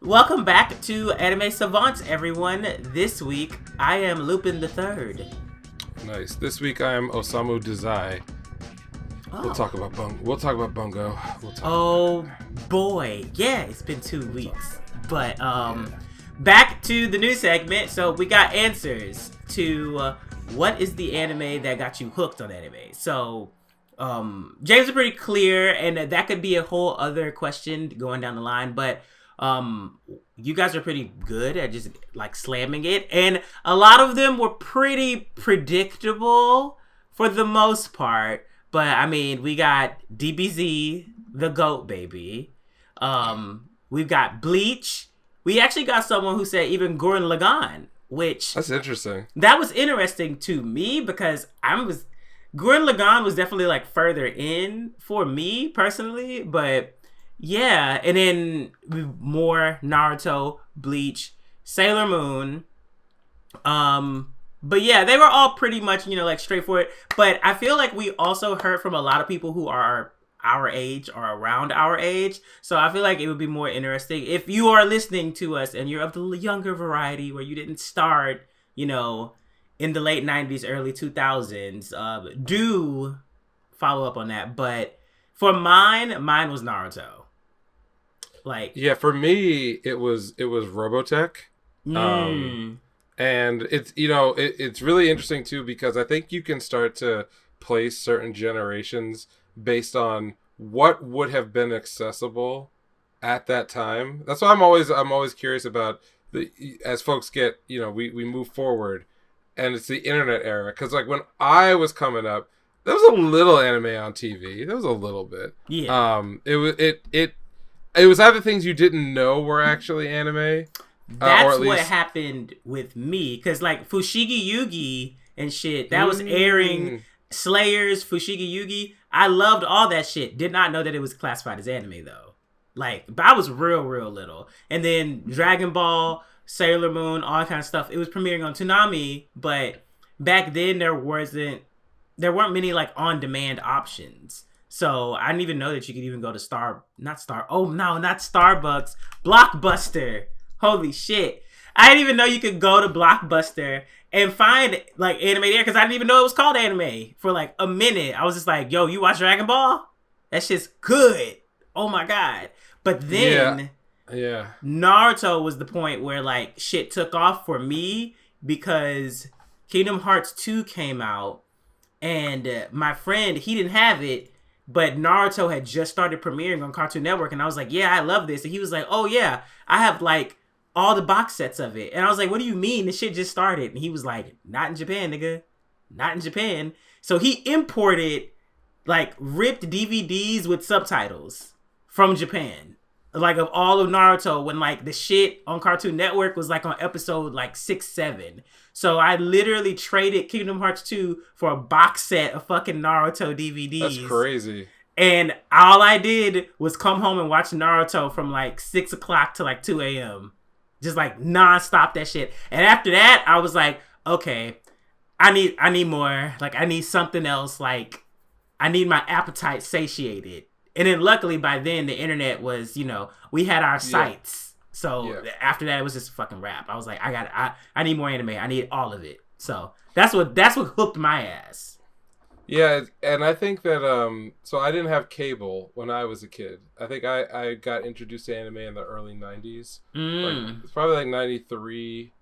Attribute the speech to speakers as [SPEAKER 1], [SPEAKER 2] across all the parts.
[SPEAKER 1] Welcome back to Anime Savants, everyone. This week, I am Lupin the Third.
[SPEAKER 2] Nice. This week, I am Osamu Dazai. Oh. We'll talk about Bungo.
[SPEAKER 1] Boy. Yeah, it's been 2 weeks. But, back to the new segment. So, we got answers to what is the anime that got you hooked on anime. So, James are pretty clear, and that could be a whole other question going down the line, but you guys are pretty good at just like slamming it, and a lot of them were pretty predictable for the most part. But I mean, we got DBZ, the GOAT baby. We've got Bleach. We actually got someone who said even Gurren Lagann, which
[SPEAKER 2] that's interesting.
[SPEAKER 1] That was interesting to me because Gurren Lagann was definitely like further in for me personally, but yeah, and then more Naruto, Bleach, Sailor Moon. But yeah, they were all pretty much, like straightforward. But I feel like we also heard from a lot of people who are our age or around our age. So I feel like it would be more interesting if you are listening to us and you're of the younger variety where you didn't start, in the late 90s, early 2000s. Do follow up on that. But for mine was Naruto.
[SPEAKER 2] For me, it was Robotech. And it's it's really interesting too, because I think you can start to place certain generations based on what would have been accessible at that time. That's why I'm always curious about as folks get, we move forward, and it's the internet era, because like when I was coming up, there was a little anime on TV. There was a little bit.
[SPEAKER 1] Yeah.
[SPEAKER 2] It was either things you didn't know were actually anime.
[SPEAKER 1] That's what happened with me. Because, like, Fushigi Yugi and shit, that was airing Slayers, Fushigi Yugi. I loved all that shit. Did not know that it was classified as anime, though. But I was real little. And then Dragon Ball, Sailor Moon, all that kind of stuff. It was premiering on Toonami, but back then there weren't many, like, on-demand options. So I didn't even know that you could even go to not Starbucks, Blockbuster. Holy shit. I didn't even know you could go to Blockbuster and find like anime there, because I didn't even know it was called anime for like a minute. I was just like, yo, you watch Dragon Ball? That shit's good. Oh my God. But then Naruto was the point where like shit took off for me, because Kingdom Hearts 2 came out, and my friend, he didn't have it. But Naruto had just started premiering on Cartoon Network, and I was like, yeah, I love this. And he was like, oh yeah, I have like all the box sets of it. And I was like, what do you mean? This shit just started. And he was like, not in Japan, nigga. Not in Japan. So he imported like ripped DVDs with subtitles from Japan. Like of all of Naruto, when like the shit on Cartoon Network was like on episode like 6, 7. So I literally traded Kingdom Hearts 2 for a box set of fucking Naruto DVDs.
[SPEAKER 2] That's crazy.
[SPEAKER 1] And all I did was come home and watch Naruto from like 6 o'clock to like 2 a.m. Just like nonstop that shit. And after that, I was like, okay, I need more. Like I need something else. Like I need my appetite satiated. And then luckily by then the internet was, we had our sites. So after that, it was just a fucking wrap. I was like, I need more anime. I need all of it. So that's what hooked my ass.
[SPEAKER 2] Yeah, and I think that so I didn't have cable when I was a kid. I think I got introduced to anime in the early 90s. It's probably like 93,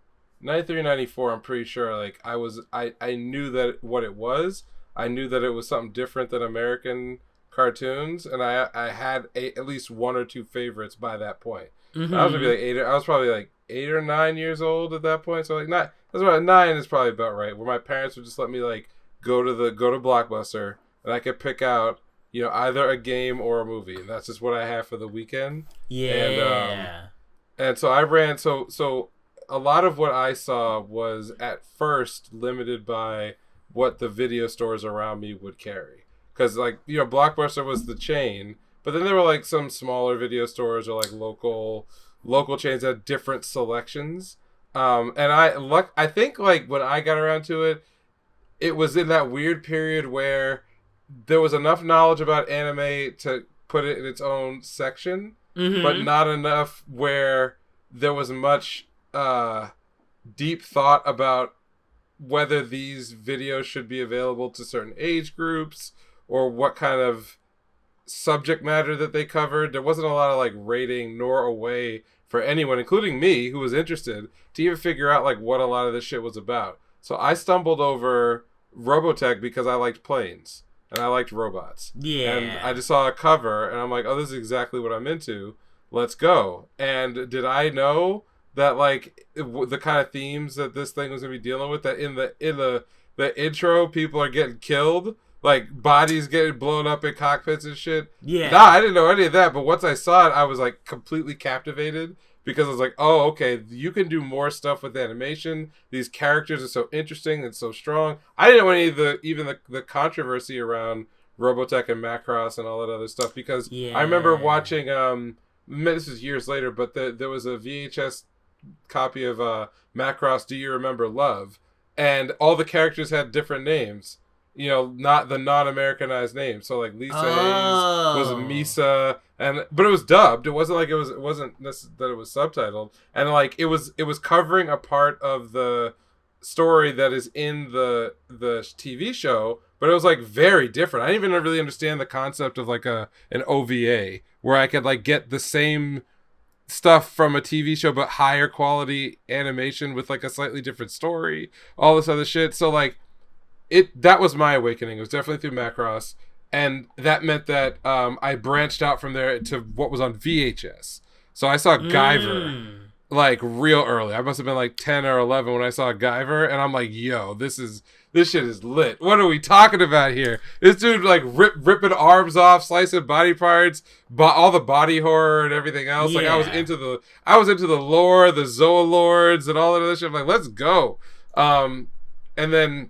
[SPEAKER 2] 94. I'm pretty sure. Like I knew that what it was. I knew that it was something different than American cartoons, and I had at least one or two favorites by that point. Mm-hmm. I was probably like 8 or 9 years old at that point. So like that's about 9 is probably about right. Where my parents would just let me like go to Blockbuster, and I could pick out either a game or a movie, and that's just what I have for the weekend.
[SPEAKER 1] Yeah.
[SPEAKER 2] And so I ran. So a lot of what I saw was at first limited by what the video stores around me would carry, because like Blockbuster was the chain. But then there were like some smaller video stores or like local chains that had different selections. And I think like when I got around to it, it was in that weird period where there was enough knowledge about anime to put it in its own section, but not enough where there was much deep thought about whether these videos should be available to certain age groups or what kind of subject matter that they covered. There wasn't a lot of like rating nor a way for anyone, including me, who was interested, to even figure out like what a lot of this shit was about. So I stumbled over Robotech because I liked planes and I liked robots.
[SPEAKER 1] Yeah.
[SPEAKER 2] And I just saw a cover and I'm like, oh, this is exactly what I'm into. Let's go. And did I know that like the kind of themes that this thing was gonna be dealing with, that in the intro people are getting killed, like bodies getting blown up in cockpits and shit?
[SPEAKER 1] Yeah.
[SPEAKER 2] Nah, I didn't know any of that, but once I saw it I was like completely captivated, because I was like, oh, okay, you can do more stuff with animation. These characters are so interesting and so strong. I didn't know any of the controversy around Robotech and Macross and all that other stuff, because I remember watching this was years later, but there was a VHS copy of Macross Do You Remember Love, and all the characters had different names, you know, not the non-Americanized names. So like Lisa Hayes was Misa, but it was dubbed. It wasn't like it wasn't that it was subtitled, and like it was covering a part of the story that is in the TV show, but it was like very different. I didn't even really understand the concept of like an OVA where I could like get the same stuff from a TV show but higher quality animation with like a slightly different story, all this other shit. So like that was my awakening. It was definitely through Macross, and that meant that I branched out from there to what was on VHS. So I saw Guyver like real early. I must have been like 10 or 11 when I saw Guyver, and I'm like, yo, this shit is lit. What are we talking about here? This dude like ripping arms off, slicing body parts, all the body horror and everything else. Yeah. Like I was into the lore, the Zoa Lords, and all that other shit. I'm like, let's go. And then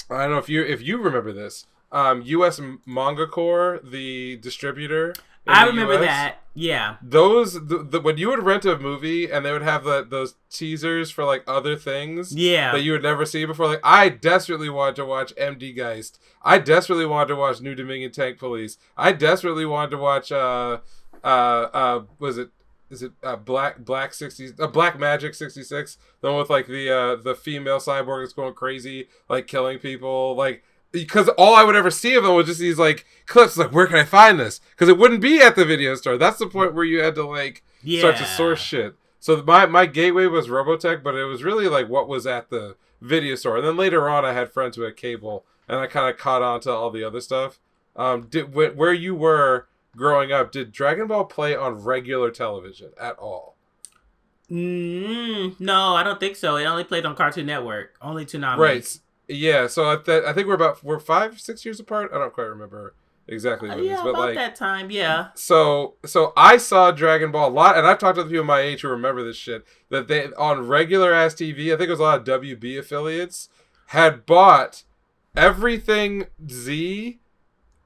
[SPEAKER 2] I don't know if you remember this. US Manga Corps, the distributor.
[SPEAKER 1] I remember that. Yeah.
[SPEAKER 2] Those when you would rent a movie and they would have those teasers for like other things that you would never see before. Like I desperately wanted to watch MD Geist. I desperately wanted to watch New Dominion Tank Police. I desperately wanted to watch Black Magic 66, the one with like the female cyborg that's going crazy, like killing people, like, because all I would ever see of them was just these like clips, like, where can I find this? Because it wouldn't be at the video store. That's the point where you had to like start to source shit. So my gateway was Robotech, but it was really like what was at the video store. And then later on I had friends who had cable, and I kind of caught on to all the other stuff. Where you were growing up, did Dragon Ball play on regular television at all?
[SPEAKER 1] No, I don't think so. It only played on Cartoon Network. Only Toonami.
[SPEAKER 2] Right. Yeah, so I think we're 5-6 years apart. I don't quite remember exactly what it is, but
[SPEAKER 1] about
[SPEAKER 2] like
[SPEAKER 1] that time, yeah.
[SPEAKER 2] So I saw Dragon Ball a lot, and I've talked to the people my age who remember this shit, that they on regular ass TV, I think it was a lot of WB affiliates, had bought everything Z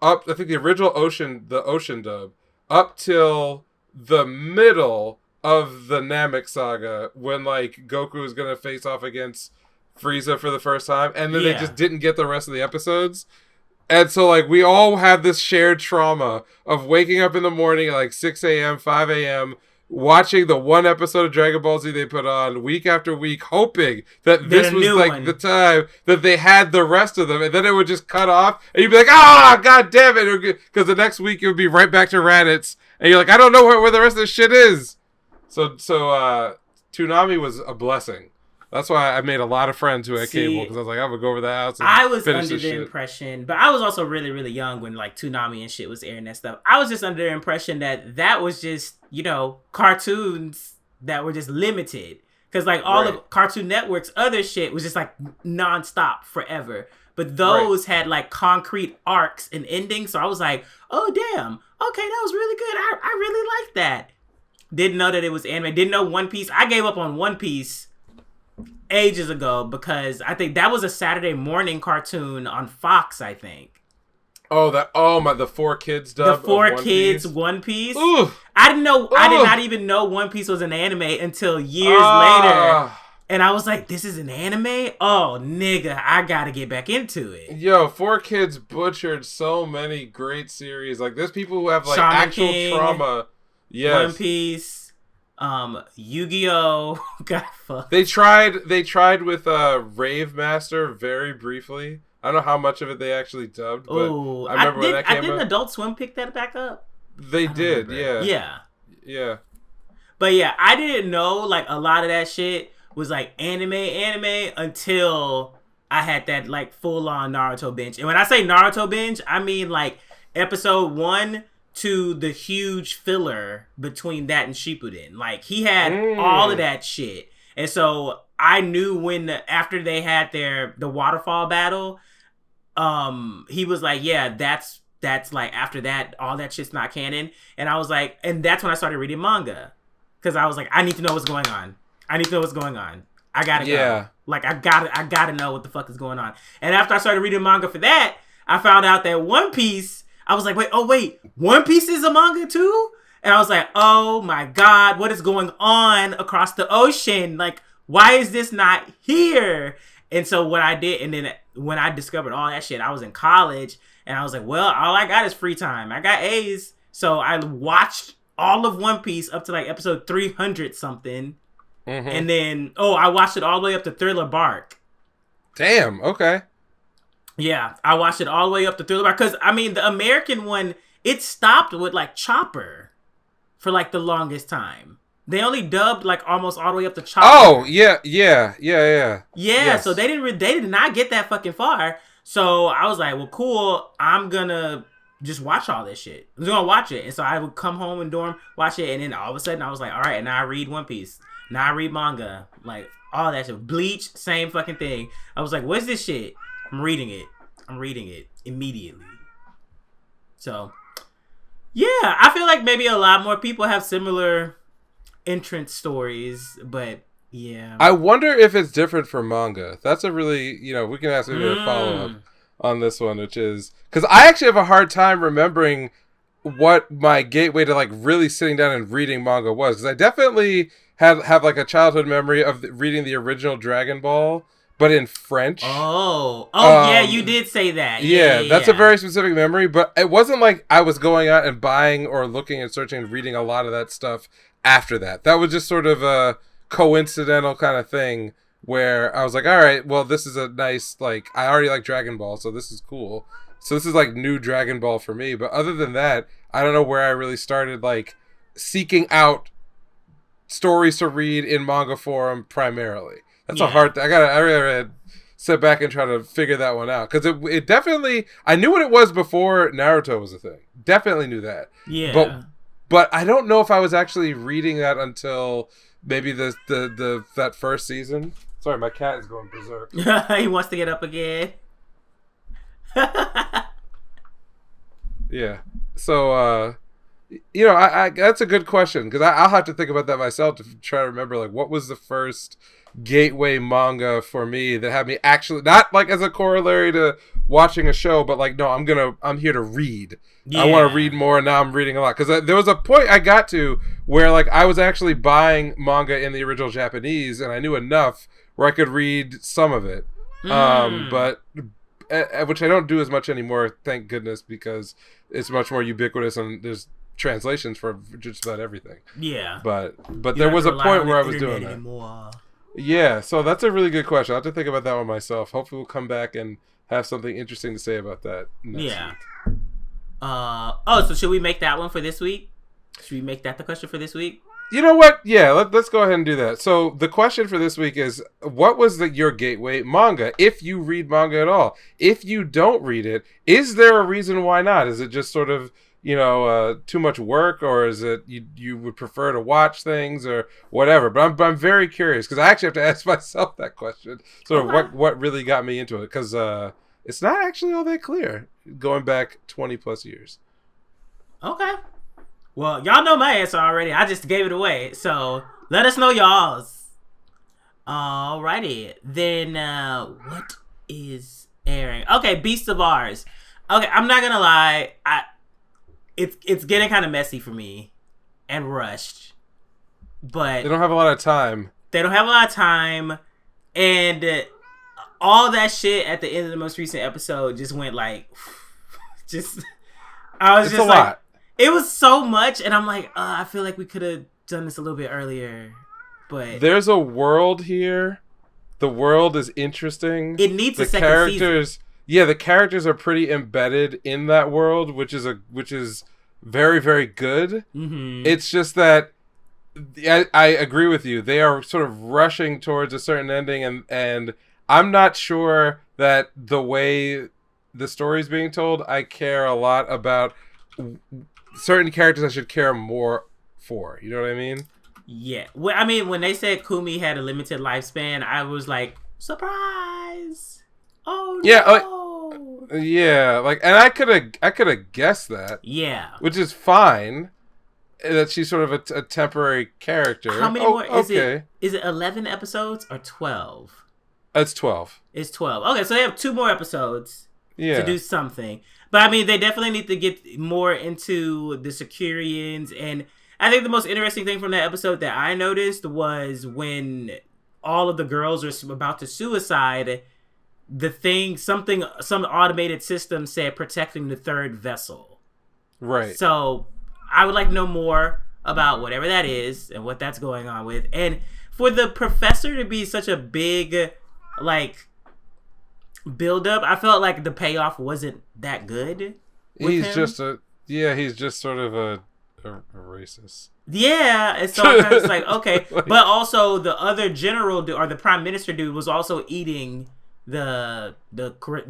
[SPEAKER 2] up. I think the original Ocean dub up till the middle of the Namek saga, when like Goku was gonna face off against Frieza for the first time, and then they just didn't get the rest of the episodes. And so like we all have this shared trauma of waking up in the morning at like 6 a.m., 5 a.m., watching the one episode of Dragon Ball Z they put on week after week, hoping that this was like the time that they had the rest of them, and then it would just cut off, and you'd be like, god damn it, because the next week it would be right back to Raditz, and you're like, I don't know where the rest of this shit is. So Toonami was a blessing. That's why I made a lot of friends who had cable, because I was like, I'm going to go over the house and
[SPEAKER 1] I was
[SPEAKER 2] finish
[SPEAKER 1] under
[SPEAKER 2] this
[SPEAKER 1] the
[SPEAKER 2] shit.
[SPEAKER 1] impression, but I was also really, really young when like Toonami and shit was airing that stuff. I was just under the impression that was just, you know, cartoons that were just limited. Because like all of Cartoon Network's other shit was just like nonstop forever. But those had like concrete arcs and endings. So I was like, oh, damn. Okay, that was really good. I really liked that. Didn't know that it was anime. Didn't know One Piece. I gave up on One Piece ages ago, because I think that was a Saturday morning cartoon on Fox, I think.
[SPEAKER 2] The 4Kids dub.
[SPEAKER 1] The 4Kids One Piece. Ooh. I did not even know One Piece was an anime until years later. And I was like, this is an anime? Oh, nigga, I gotta get back into it.
[SPEAKER 2] Yo, 4Kids butchered so many great series. Like, there's people who have like
[SPEAKER 1] Shaman
[SPEAKER 2] actual
[SPEAKER 1] King,
[SPEAKER 2] trauma. Yes.
[SPEAKER 1] One Piece. Yu-Gi-Oh got fucked.
[SPEAKER 2] They tried with Rave Master very briefly. I don't know how much of it they actually dubbed, but I remember when that came out.
[SPEAKER 1] Didn't Adult Swim pick that back up?
[SPEAKER 2] They did, yeah.
[SPEAKER 1] Yeah. But yeah, I didn't know like a lot of that shit was like anime until I had that like full on Naruto binge. And when I say Naruto binge, I mean like episode 1 to the huge filler between that and Shippuden. Like he had all of that shit. And so I knew when after they had the waterfall battle, he was like, yeah, that's like after that, all that shit's not canon. And I was like, and that's when I started reading manga. Cause I was like, I need to know what's going on. I gotta go. Like I gotta know what the fuck is going on. And after I started reading manga for that, I found out that One Piece, I was like, wait, One Piece is a manga too? And I was like, oh my God, what is going on across the ocean? Like, why is this not here? And so what I did, and then when I discovered all that shit, I was in college, and I was like, well, all I got is free time. I got A's. So I watched all of One Piece up to like episode 300 something. Mm-hmm. And then, I watched it all the way up to Thriller Bark.
[SPEAKER 2] Damn, okay.
[SPEAKER 1] Yeah, I watched it all the way up to Thriller Bark. Because, I mean, the American one, it stopped with like Chopper for like the longest time. They only dubbed like almost all the way up to Chopper.
[SPEAKER 2] Oh, yeah. Yes.
[SPEAKER 1] So they did not get that fucking far. So I was like, well, cool. I'm gonna just watch all this shit. I'm just gonna watch it. And so I would come home in dorm, watch it, and then all of a sudden I was like, all right, now I read One Piece. Now I read manga. Like all that shit. Bleach, same fucking thing. I was like, what's this shit? I'm reading it immediately. So yeah, I feel like maybe a lot more people have similar entrance stories, but yeah.
[SPEAKER 2] I wonder if it's different for manga. That's a really, we can ask maybe a follow-up on this one, which is, because I actually have a hard time remembering what my gateway to like really sitting down and reading manga was, because I definitely have like a childhood memory of reading the original Dragon Ball, but in French.
[SPEAKER 1] Yeah, you did say that.
[SPEAKER 2] Yeah, that's a very specific memory, but it wasn't like I was going out and buying or looking and searching and reading a lot of that stuff after that. That was just sort of a coincidental kind of thing where I was like, all right, well, this is a nice, like, I already like Dragon Ball, so this is cool. So this is like new Dragon Ball for me. But other than that, I don't know where I really started like seeking out stories to read in manga form primarily. That's a hard thing. I really sit back and try to figure that one out, because it definitely, I knew what it was before Naruto was a thing. Definitely knew that.
[SPEAKER 1] Yeah.
[SPEAKER 2] But I don't know if I was actually reading that until maybe the that first season. Sorry, my cat is going berserk.
[SPEAKER 1] He wants to get up again.
[SPEAKER 2] Yeah. So, I that's a good question, because I'll have to think about that myself to try to remember, like, what was the first gateway manga for me that had me actually, not like as a corollary to watching a show, but like, no, I'm here to read. Yeah. I want to read more, and now I'm reading a lot. Because there was a point I got to where like I was actually buying manga in the original Japanese, and I knew enough where I could read some of it. But which I don't do as much anymore, thank goodness, because it's much more ubiquitous and there's translations for just about everything.
[SPEAKER 1] Yeah.
[SPEAKER 2] But there was a point where I was doing that. Anymore. Yeah, so that's a really good question. I'll have to think about that one myself. Hopefully we'll come back and have something interesting to say about that next week.
[SPEAKER 1] So should we make that one for this week? Should we make that the question for this week?
[SPEAKER 2] You know what? Yeah, let's go ahead and do that. So the question for this week is, what was your gateway manga? If you read manga at all. If you don't read it, is there a reason why not? Is it just sort of, too much work, or is it you would prefer to watch things or whatever? But I'm very curious, because I actually have to ask myself that question. Sort of what really got me into it, because it's not actually all that clear going back 20 plus years.
[SPEAKER 1] Okay. Well, y'all know my answer already. I just gave it away. So let us know y'all's. Alrighty. Then what is airing? Okay, Beast of Ours. Okay, I'm not gonna lie. It's getting kind of messy for me and rushed. But
[SPEAKER 2] they don't have a lot of time.
[SPEAKER 1] And all that shit at the end of the most recent episode just went like, I was
[SPEAKER 2] it's
[SPEAKER 1] just
[SPEAKER 2] a
[SPEAKER 1] like,
[SPEAKER 2] lot.
[SPEAKER 1] It was so much, and I'm like, I feel like we could have done this a little bit earlier, but
[SPEAKER 2] there's a world here. The world is interesting.
[SPEAKER 1] It needs a second season.
[SPEAKER 2] Yeah, the characters are pretty embedded in that world, which is very, very good.
[SPEAKER 1] Mm-hmm.
[SPEAKER 2] It's just that I agree with you. They are sort of rushing towards a certain ending, and I'm not sure that the way the story's being told, I care a lot about certain characters I should care more for. You know what I mean?
[SPEAKER 1] Yeah. Well, I mean, when they said Kumi had a limited lifespan, I was like, surprise! Oh no!
[SPEAKER 2] Yeah, like, and I could have guessed that.
[SPEAKER 1] Yeah.
[SPEAKER 2] Which is fine. That she's sort of a temporary character.
[SPEAKER 1] How many more? Is it 11 episodes or 12?
[SPEAKER 2] It's 12.
[SPEAKER 1] It's 12. Okay, so they have 2 more episodes
[SPEAKER 2] to
[SPEAKER 1] do something. But I mean, they definitely need to get more into the Securians. And I think the most interesting thing from that episode that I noticed was when all of the girls are about to suicide, some automated system said protecting the 3rd vessel.
[SPEAKER 2] Right.
[SPEAKER 1] So I would like to know more about whatever that is and what that's going on with. And for the professor to be such a big, like, build up, I felt like the payoff wasn't that good.
[SPEAKER 2] He's just sort of a racist.
[SPEAKER 1] Yeah, and so I'm kind of just like, okay. But also the other general or the prime minister dude was also eating the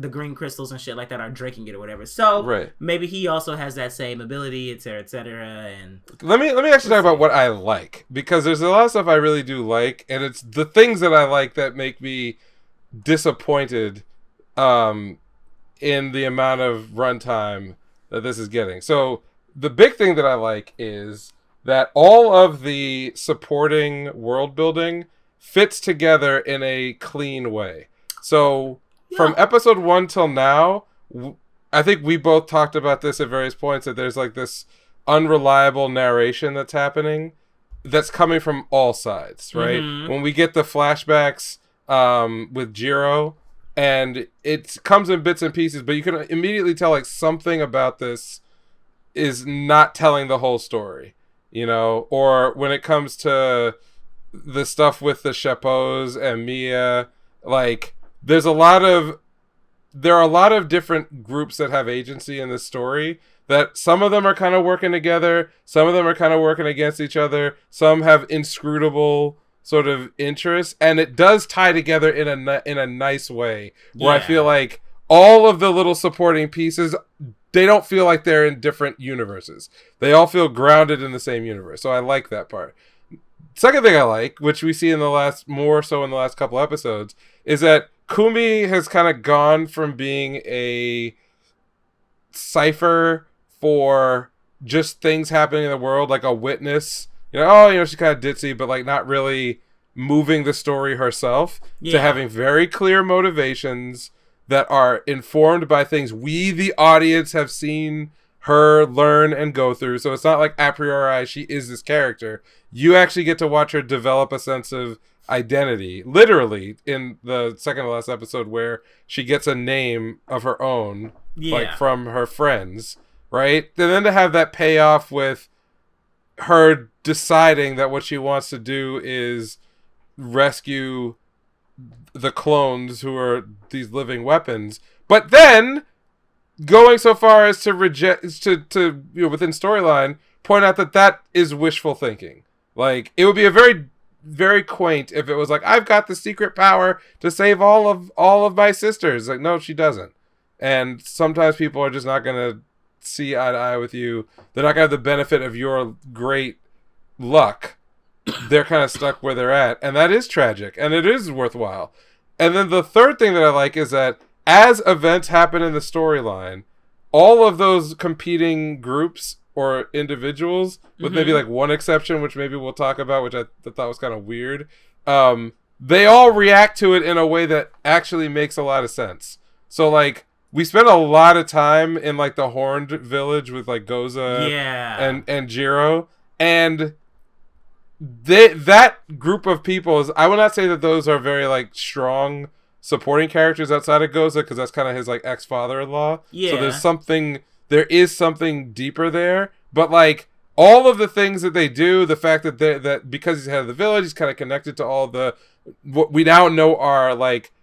[SPEAKER 1] green crystals and shit like that, are drinking it or whatever. So maybe he also has that same ability, etc., etc. And
[SPEAKER 2] let me actually talk about what I like, because there's a lot of stuff I really do like, and it's the things that I like that make me disappointed in the amount of runtime that this is getting. So the big thing that I like is that all of the supporting world building fits together in a clean way. So from episode 1 till now, I think we both talked about this at various points, that there's like this unreliable narration that's happening that's coming from all sides, right? Mm-hmm. When we get the flashbacks with Jiro, and it comes in bits and pieces, but you can immediately tell like something about this is not telling the whole story, you know? Or when it comes to the stuff with the Chapeaus and Mia, like there are a lot of different groups that have agency in this story, that some of them are kind of working together, some of them are kind of working against each other, some have inscrutable sort of interests, and it does tie together in a nice way, where I feel like all of the little supporting pieces, they don't feel like they're in different universes. They all feel grounded in the same universe. So I like that part. Second thing I like, which we see more so in the last couple episodes, is that Kumi has kind of gone from being a cipher for just things happening in the world, like a witness. She's kind of ditzy, but like not really moving the story herself, to having very clear motivations that are informed by things we, the audience, have seen her learn and go through. So it's not like a priori she is this character. You actually get to watch her develop a sense of identity, literally, in the second to last episode, where she gets a name of her own, like from her friends, right? And then to have that payoff with her deciding that what she wants to do is rescue the clones who are these living weapons, but then going so far as to reject, to within storyline, point out that is wishful thinking. Like, it would be a very, very quaint if it was like, I've got the secret power to save all of my sisters. Like, no, she doesn't. And sometimes people are just not gonna see eye to eye with you. They're not gonna have the benefit of your great luck. They're kind of stuck where they're at, and that is tragic, and it is worthwhile. And then the third thing that I like is that as events happen in the storyline, all of those competing groups or individuals, with maybe like one exception, which maybe we'll talk about, which I thought was kind of weird, they all react to it in a way that actually makes a lot of sense. So like, we spent a lot of time in like the Horned Village with like Goza and Jiro, and that group of people is, I would not say that those are very like strong supporting characters outside of Goza, because that's kind of his like ex-father-in-law. So there is something deeper there, but like all of the things that they do, the fact that that because he's head of the village, he's kind of connected to all the what we now know are like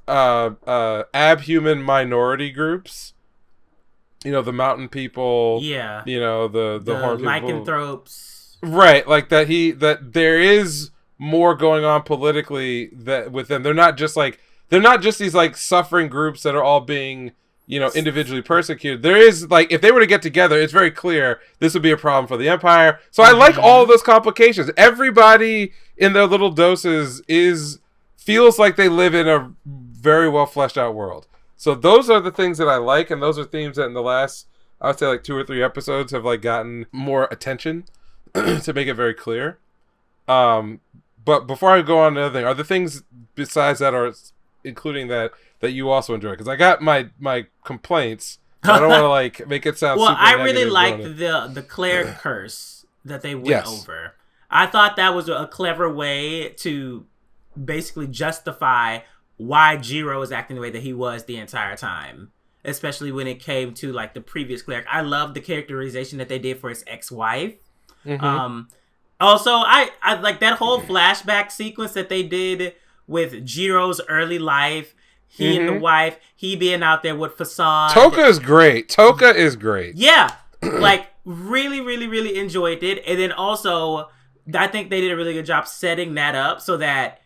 [SPEAKER 2] abhuman minority groups. You know, the mountain people.
[SPEAKER 1] Yeah.
[SPEAKER 2] You know, the horn people.
[SPEAKER 1] lycanthropes.
[SPEAKER 2] Right, like that there is more going on politically that with them. They're not just these like suffering groups that are all being, you know, individually persecuted. There is like, if they were to get together, it's very clear this would be a problem for the Empire. So I like all of those complications. Everybody in their little doses feels like they live in a very well fleshed out world. So those are the things that I like, and those are themes that in the last, I would say, like 2 or 3 episodes have like gotten more attention to make it very clear. But before I go on to another thing, are there things besides that, or including that you also enjoy? Because I got my complaints. I don't want to like make it sound.
[SPEAKER 1] Well,
[SPEAKER 2] super
[SPEAKER 1] I really
[SPEAKER 2] negative
[SPEAKER 1] liked the cleric curse that they went over. I thought that was a clever way to basically justify why Jiro was acting the way that he was the entire time, especially when it came to like the previous cleric. I love the characterization that they did for his ex-wife. Also, I like that whole flashback sequence that they did with Jiro's early life. He and the wife, he being out there with Facade.
[SPEAKER 2] Toka is great.
[SPEAKER 1] Yeah. Like, really, really, really enjoyed it. And then also, I think they did a really good job setting that up so that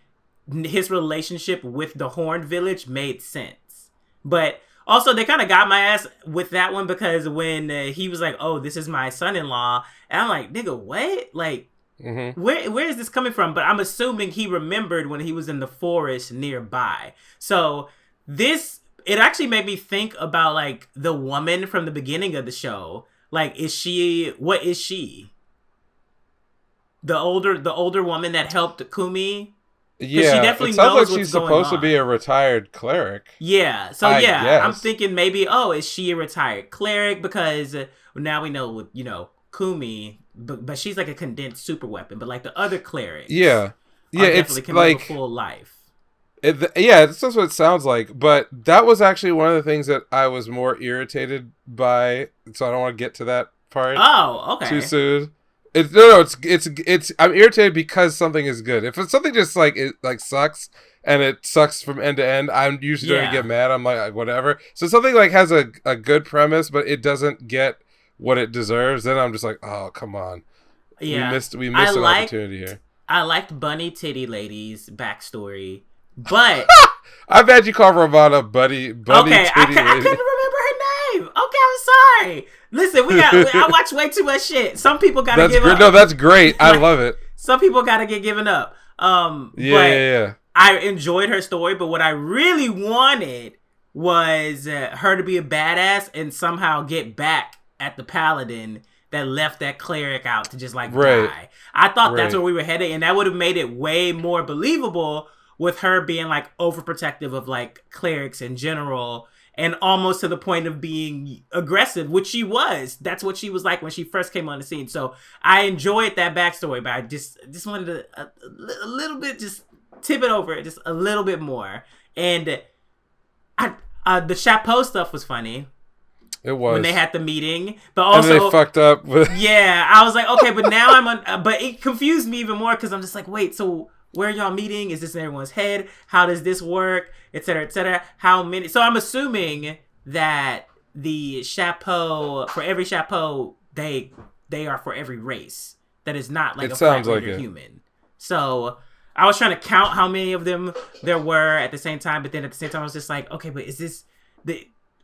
[SPEAKER 1] his relationship with the Horned Village made sense. But also, they kind of got my ass with that one because when he was like, oh, this is my son-in-law. And I'm like, nigga, what? Like, where is this coming from? But I'm assuming he remembered when he was in the forest nearby. So it actually made me think about like the woman from the beginning of the show. Like, what is she? The older woman that helped Kumi?
[SPEAKER 2] Yeah,
[SPEAKER 1] she definitely
[SPEAKER 2] it sounds
[SPEAKER 1] knows
[SPEAKER 2] like she's supposed to be a retired cleric.
[SPEAKER 1] Yeah, so
[SPEAKER 2] I guess.
[SPEAKER 1] I'm thinking maybe, is she a retired cleric? Because now we know with, you know, Kumi, but she's like a condensed super weapon. But like the other clerics,
[SPEAKER 2] it's
[SPEAKER 1] can
[SPEAKER 2] like
[SPEAKER 1] live a full life.
[SPEAKER 2] That's what it sounds like. But that was actually one of the things that I was more irritated by. So I don't want to get to that part.
[SPEAKER 1] Oh, okay.
[SPEAKER 2] Too soon. It's I'm irritated because something is good. If it's something just like it like sucks and it sucks from end to end, I'm usually going to get mad. I'm like whatever. So something like has a good premise, but it doesn't get what it deserves. Then I'm just like, oh come on.
[SPEAKER 1] Yeah,
[SPEAKER 2] we missed an opportunity here.
[SPEAKER 1] I liked Bunny Titty Lady's backstory, but
[SPEAKER 2] I've had you call Ravana Bunny Titty Lady.
[SPEAKER 1] I couldn't remember her name. Okay, I'm sorry. Listen, I watch way too much shit. Some people gotta give up.
[SPEAKER 2] No, that's great. I love it.
[SPEAKER 1] Some people gotta get given up.
[SPEAKER 2] Yeah.
[SPEAKER 1] I enjoyed her story, but what I really wanted was her to be a badass and somehow get back at the paladin that left that cleric out to just like die. I thought that's where we were headed, and that would have made it way more believable with her being like overprotective of like clerics in general. And almost to the point of being aggressive, which she was. That's what she was like when she first came on the scene. So I enjoyed that backstory, but I just wanted to a little bit, just tip it over just a little bit more. And the chapeau stuff was funny.
[SPEAKER 2] It was
[SPEAKER 1] when they had the meeting, but also
[SPEAKER 2] and they fucked up.
[SPEAKER 1] Yeah, I was like, okay, but now I'm on. But it confused me even more because I'm just like, wait, so. Where are y'all meeting? Is this in everyone's head? How does this work? Et cetera, et cetera. How many? So I'm assuming that the chapeau, for every chapeau, they are for every race. That is not like a fragmented human. So I was trying to count how many of them there were at the same time, but then at the same time I was just like, okay, but is this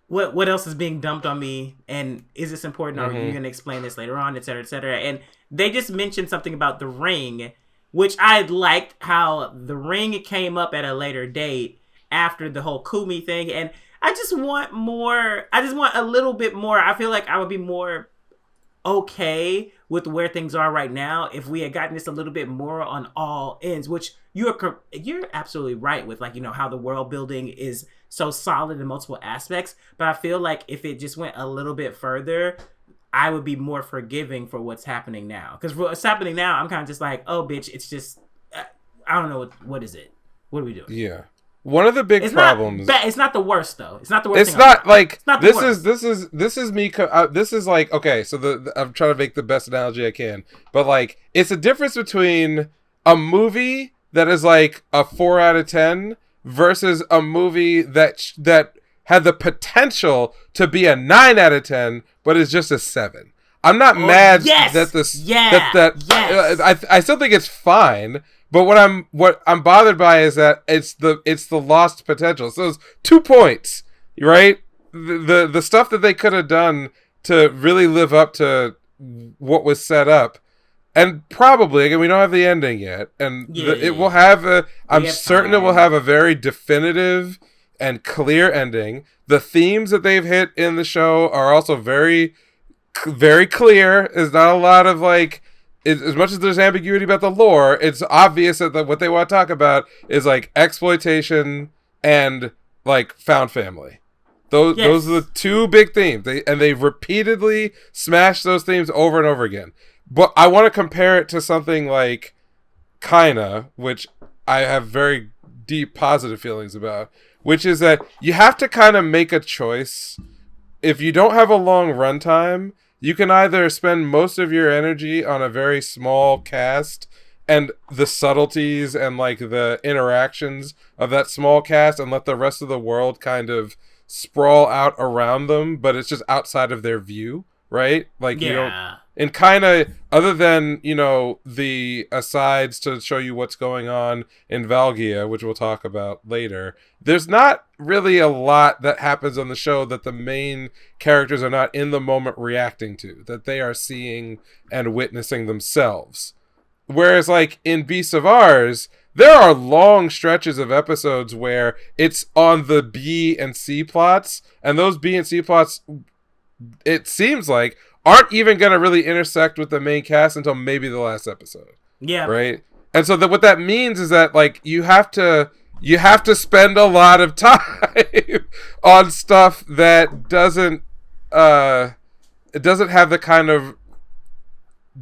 [SPEAKER 1] what else is being dumped on me? And is this important? Or are you gonna explain this later on? Et cetera, et cetera. And they just mentioned something about the ring, which I liked how the ring came up at a later date after the whole Kumi thing. And I just want more. I just want a little bit more. I feel like I would be more okay with where things are right now if we had gotten this a little bit more on all ends, which you're absolutely right with, like, you know, how the world building is so solid in multiple aspects. But I feel like if it just went a little bit further, I would be more forgiving for what's happening now. Because what's happening now, I'm kind of just like, oh, bitch, it's just, I don't know, what is it? What are we doing?
[SPEAKER 2] Yeah. one of the big problems.
[SPEAKER 1] It's not the worst though. It's not the worst.
[SPEAKER 2] It's not like
[SPEAKER 1] it's not
[SPEAKER 2] this is me. This is like, okay. So I'm trying to make the best analogy I can, but like it's a difference between a movie that is like a 4 out of 10 versus a movie that had the potential to be a 9 out of 10, but is just a 7. I'm not mad that this. I still think it's fine. But what I'm bothered by is that it's the lost potential. So it's 2 points, right? The stuff that they could have done to really live up to what was set up, and probably again we don't have the ending yet, and it will have I'm certain it will have a very definitive and clear ending. The themes that they've hit in the show are also very, very clear. There's not a lot of like. As much as there's ambiguity about the lore, it's obvious that what they want to talk about is like exploitation and like found family. Those are the 2 big themes. They repeatedly smash those themes over and over again. But I want to compare it to something like Kaina, which I have very deep positive feelings about, which is that you have to kind of make a choice. If you don't have a long runtime, you can either spend most of your energy on a very small cast and the subtleties and like the interactions of that small cast and let the rest of the world kind of sprawl out around them, but it's just outside of their view, right? Like you don't, and kind of other than, you know, the asides to show you what's going on in Valgia, which we'll talk about later, there's not really a lot that happens on the show that the main characters are not in the moment reacting to, that they are seeing and witnessing themselves. Whereas like in Beasts of Ours, there are long stretches of episodes where it's on the B and C plots, and those B and C plots, it seems like, aren't even going to really intersect with the main cast until maybe the last episode. Yeah. Right? And so what that means is that like you have to spend a lot of time on stuff that doesn't it doesn't have the kind of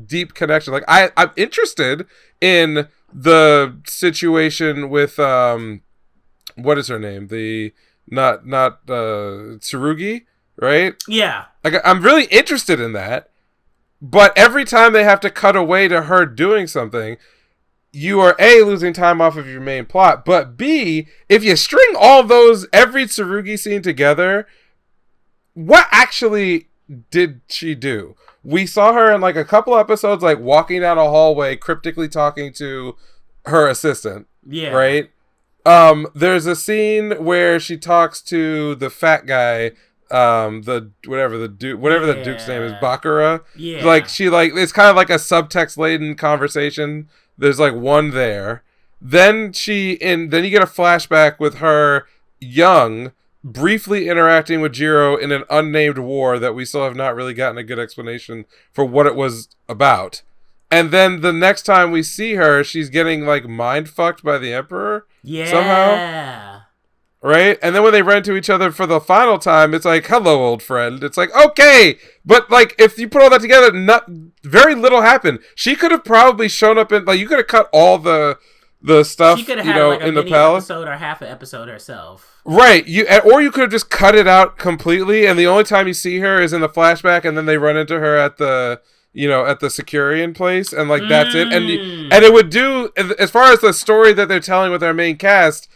[SPEAKER 2] deep connection. Like I'm interested in the situation with what is her name? The not Tsurugi, right? Yeah. Like I'm really interested in that. But every time they have to cut away to her doing something, you are A, losing time off of your main plot, but B, if you string all those, every Tsurugi scene together, what actually did she do? We saw her in like a couple episodes, like walking down a hallway, cryptically talking to her assistant. Yeah. Right? There's a scene where she talks to the fat guy, the Duke's name is, Bakura. Yeah. Like she it's kind of like a subtext laden conversation. There's like one there. Then you get a flashback with her young, briefly interacting with Jiro in an unnamed war that we still have not really gotten a good explanation for what it was about. And then the next time we see her, she's getting like mind fucked by the Emperor. Yeah. Somehow. Right? And then when they run into each other for the final time, it's like, hello, old friend. It's like, okay. But like, if you put all that together, very little happened. She could have probably shown up in, like, you could have cut all the stuff,
[SPEAKER 1] she could have had like a in the palace episode or half an episode herself.
[SPEAKER 2] Right. Or you could have just cut it out completely. And the only time you see her is in the flashback. And then they run into her at the Securian place. And like, that's it. And it would do, as far as the story that they're telling with our main cast,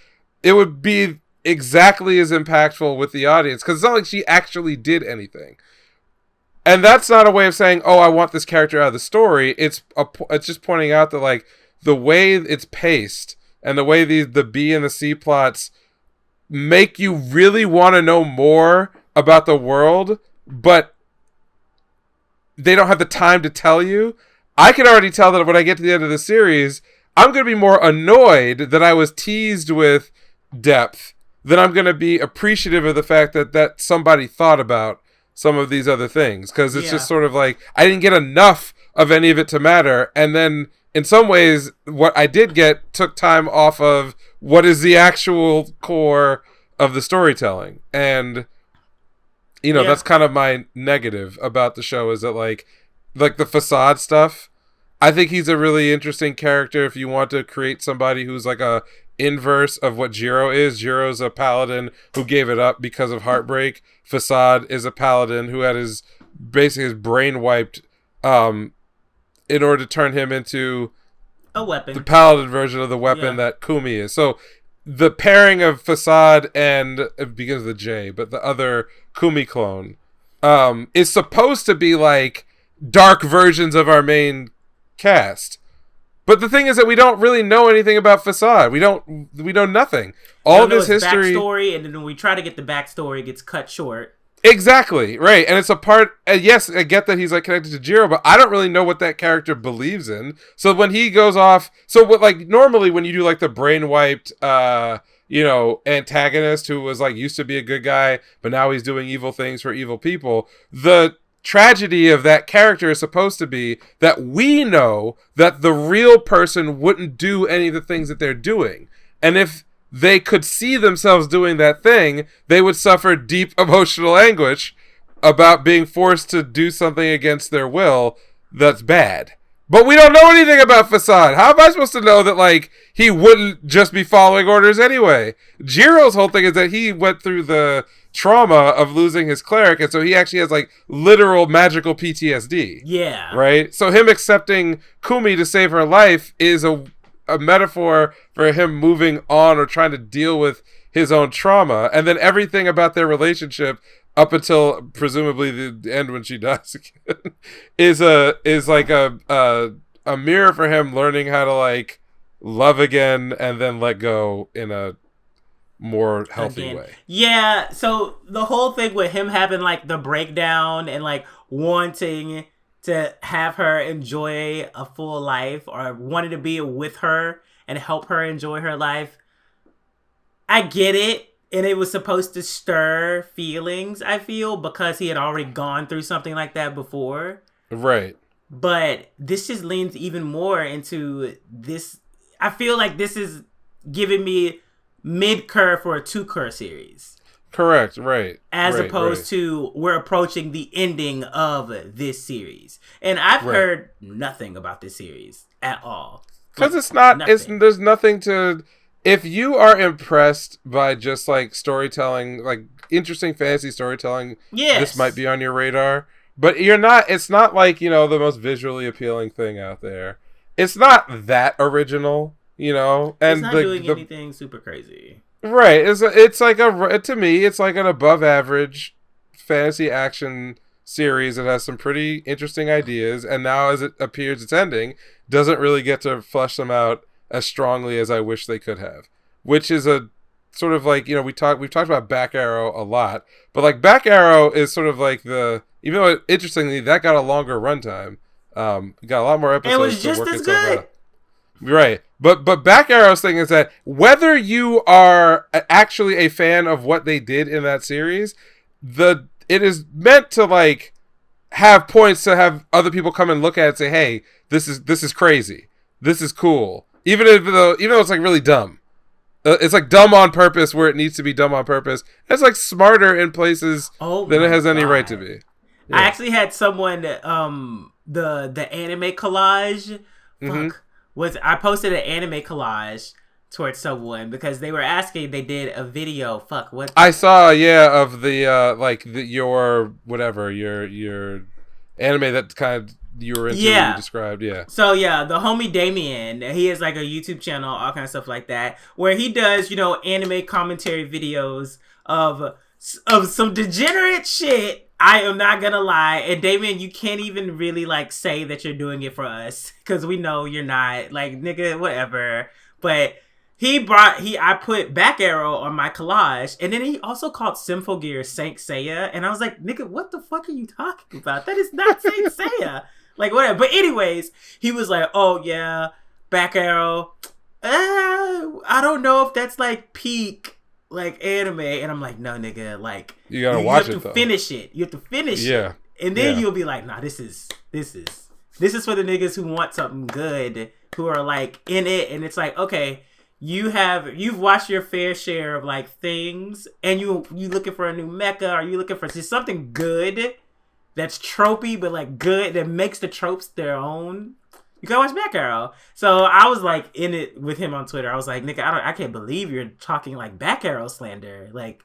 [SPEAKER 2] it would be exactly as impactful with the audience, because it's not like she actually did anything. And that's not a way of saying, oh, I want this character out of the story. It's just pointing out that like the way it's paced and the way the B and the C plots make you really want to know more about the world, but they don't have the time to tell you. I can already tell that when I get to the end of the series, I'm going to be more annoyed that I was teased with depth, then I'm going to be appreciative of the fact that somebody thought about some of these other things. Because it's just sort of like, I didn't get enough of any of it to matter. And then, in some ways, what I did get took time off of what is the actual core of the storytelling. And, that's kind of my negative about the show, is that, like the facade stuff, I think he's a really interesting character if you want to create somebody who's like a inverse of what Jiro is. Jiro's a paladin who gave it up because of heartbreak. Facade is a paladin who had his brain wiped in order to turn him into
[SPEAKER 1] a weapon,
[SPEAKER 2] the paladin version of the weapon that Kumi is. So the pairing of Facade and it begins with a J, but the other Kumi clone is supposed to be like dark versions of our main cast. But the thing is that we don't really know anything about Facade. We know nothing. All of his history,
[SPEAKER 1] backstory, and then when we try to get the backstory, it gets cut short.
[SPEAKER 2] Exactly, right. And it's a part, yes, I get that he's like connected to Jiro, but I don't really know what that character believes in. So when he goes off, normally when you do like the brain wiped, antagonist who was like used to be a good guy, but now he's doing evil things for evil people, the tragedy of that character is supposed to be that we know that the real person wouldn't do any of the things that they're doing. And if they could see themselves doing that thing, they would suffer deep emotional anguish about being forced to do something against their will that's bad. But we don't know anything about Facade. How am I supposed to know that, like, he wouldn't just be following orders anyway? Jiro's whole thing is that he went through the trauma of losing his cleric, and so he actually has, like, literal magical PTSD.
[SPEAKER 1] Yeah.
[SPEAKER 2] Right? So him accepting Kumi to save her life is a metaphor for him moving on or trying to deal with his own trauma. And then everything about their relationship up until presumably the end when she dies again is like a mirror for him learning how to like love again and then let go in a more healthy way.
[SPEAKER 1] Yeah, so the whole thing with him having like the breakdown and like wanting to have her enjoy a full life or wanted to be with her and help her enjoy her life. I get it. And it was supposed to stir feelings, I feel, because he had already gone through something like that before.
[SPEAKER 2] Right.
[SPEAKER 1] But this just leans even more into this. I feel like this is giving me mid-curve for a 2-curve series.
[SPEAKER 2] Correct, right.
[SPEAKER 1] As opposed to we're approaching the ending of this series. And I've heard nothing about this series at all.
[SPEAKER 2] Because it's not, there's nothing to, if you are impressed by just like storytelling, like interesting fantasy storytelling, this might be on your radar. But you're not, it's not like, the most visually appealing thing out there. It's not that original, and
[SPEAKER 1] it's not doing anything super crazy.
[SPEAKER 2] Right. It's like to me, it's like an above average fantasy action series that has some pretty interesting ideas. And now as it appears it's ending, doesn't really get to flesh them out as strongly as I wish they could have. Which is a sort of like, we've talked about Back Arrow a lot. But like Back Arrow is sort of like even though interestingly, that got a longer runtime. Got a lot more episodes.
[SPEAKER 1] It was just as good.
[SPEAKER 2] Right. But Back Arrow's thing is that whether you are actually a fan of what they did in that series, it is meant to like have points to have other people come and look at it and say, hey, this is crazy. This is cool. Even though it's like really dumb. It's like dumb on purpose where it needs to be dumb on purpose. It's like smarter in places than it has any right to be. Yeah.
[SPEAKER 1] I actually had someone the anime collage. I posted an anime collage towards someone because they were asking. They did a video. I saw of the your anime that kind of you were into. You described So the homie Damien, he has like a YouTube channel, all kind of stuff like that, where he does anime commentary videos of some degenerate shit. I am not gonna lie, and Damien, you can't even really like say that you're doing it for us because we know you're not. Like, nigga, whatever. But I put Back Arrow on my collage, and then he also called Symphogear Saint Seiya, and I was like, nigga, what the fuck are you talking about? That is not Saint Seiya. Like, whatever. But anyways, he was like, oh yeah, Back Arrow. I don't know if that's like peak like anime, and I'm like, no, nigga, like
[SPEAKER 2] you gotta watch it.
[SPEAKER 1] You have to finish it. You have to finish it, and then you'll be like, nah, this is for the niggas who want something good, who are like in it, and it's like, okay, you've watched your fair share of like things, and you looking for a new mecha, or you looking for just something good that's tropey, but like good that makes the tropes their own. You gotta watch Back Arrow. So I was like in it with him on Twitter. I was like, nigga, I can't believe you're talking like Back Arrow slander. Like,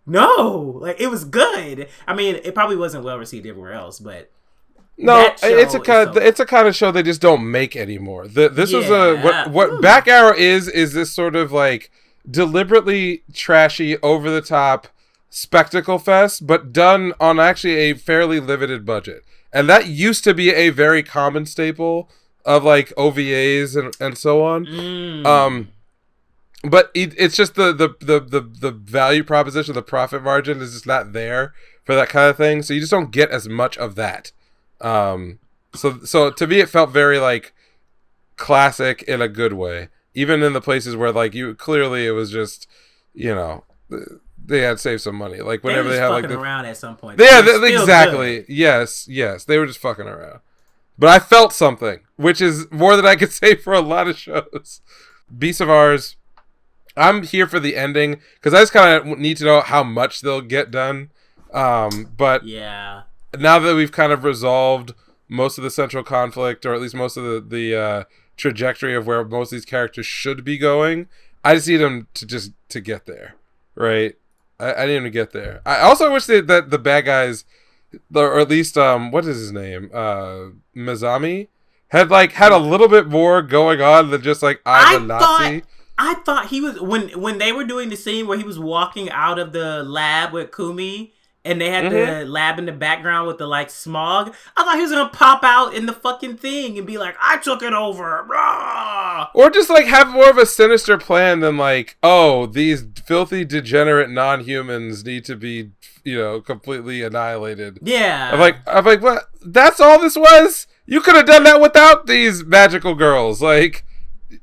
[SPEAKER 1] no, like it was good. I mean, it probably wasn't well received everywhere else, but
[SPEAKER 2] no, it's a kind of show they just don't make anymore. This was what Back Arrow is this sort of like deliberately trashy, over the top spectacle fest, but done on actually a fairly limited budget. And that used to be a very common staple of like OVAs and so on. But it's just the value proposition, the profit margin is just not there for that kind of thing. So you just don't get as much of that. So to me, it felt very like classic in a good way, even in the places where like clearly it was just, they had saved some money. Like whenever they had like
[SPEAKER 1] around at some point.
[SPEAKER 2] Yeah, exactly. Good. Yes, they were just fucking around. But I felt something, which is more than I could say for a lot of shows. Beasts of Ours, I'm here for the ending because I just kind of need to know how much they'll get done. But
[SPEAKER 1] yeah,
[SPEAKER 2] now that we've kind of resolved most of the central conflict, or at least most of the trajectory of where most of these characters should be going, I just need them to get there, right? I need them to get there. I also wish that the bad guys, or at least what is his name, Mizami, had a little bit more going on than just like I'm a Nazi.
[SPEAKER 1] I thought he was when they were doing the scene where he was walking out of the lab with Kumi. And they had the lab in the background with the like smog. I thought he was gonna pop out in the fucking thing and be like, "I took it over," rah!
[SPEAKER 2] Or just like have more of a sinister plan than like, "Oh, these filthy, degenerate non-humans need to be, completely annihilated."
[SPEAKER 1] Yeah,
[SPEAKER 2] I'm like, what? That's all this was? You could have done that without these magical girls, like.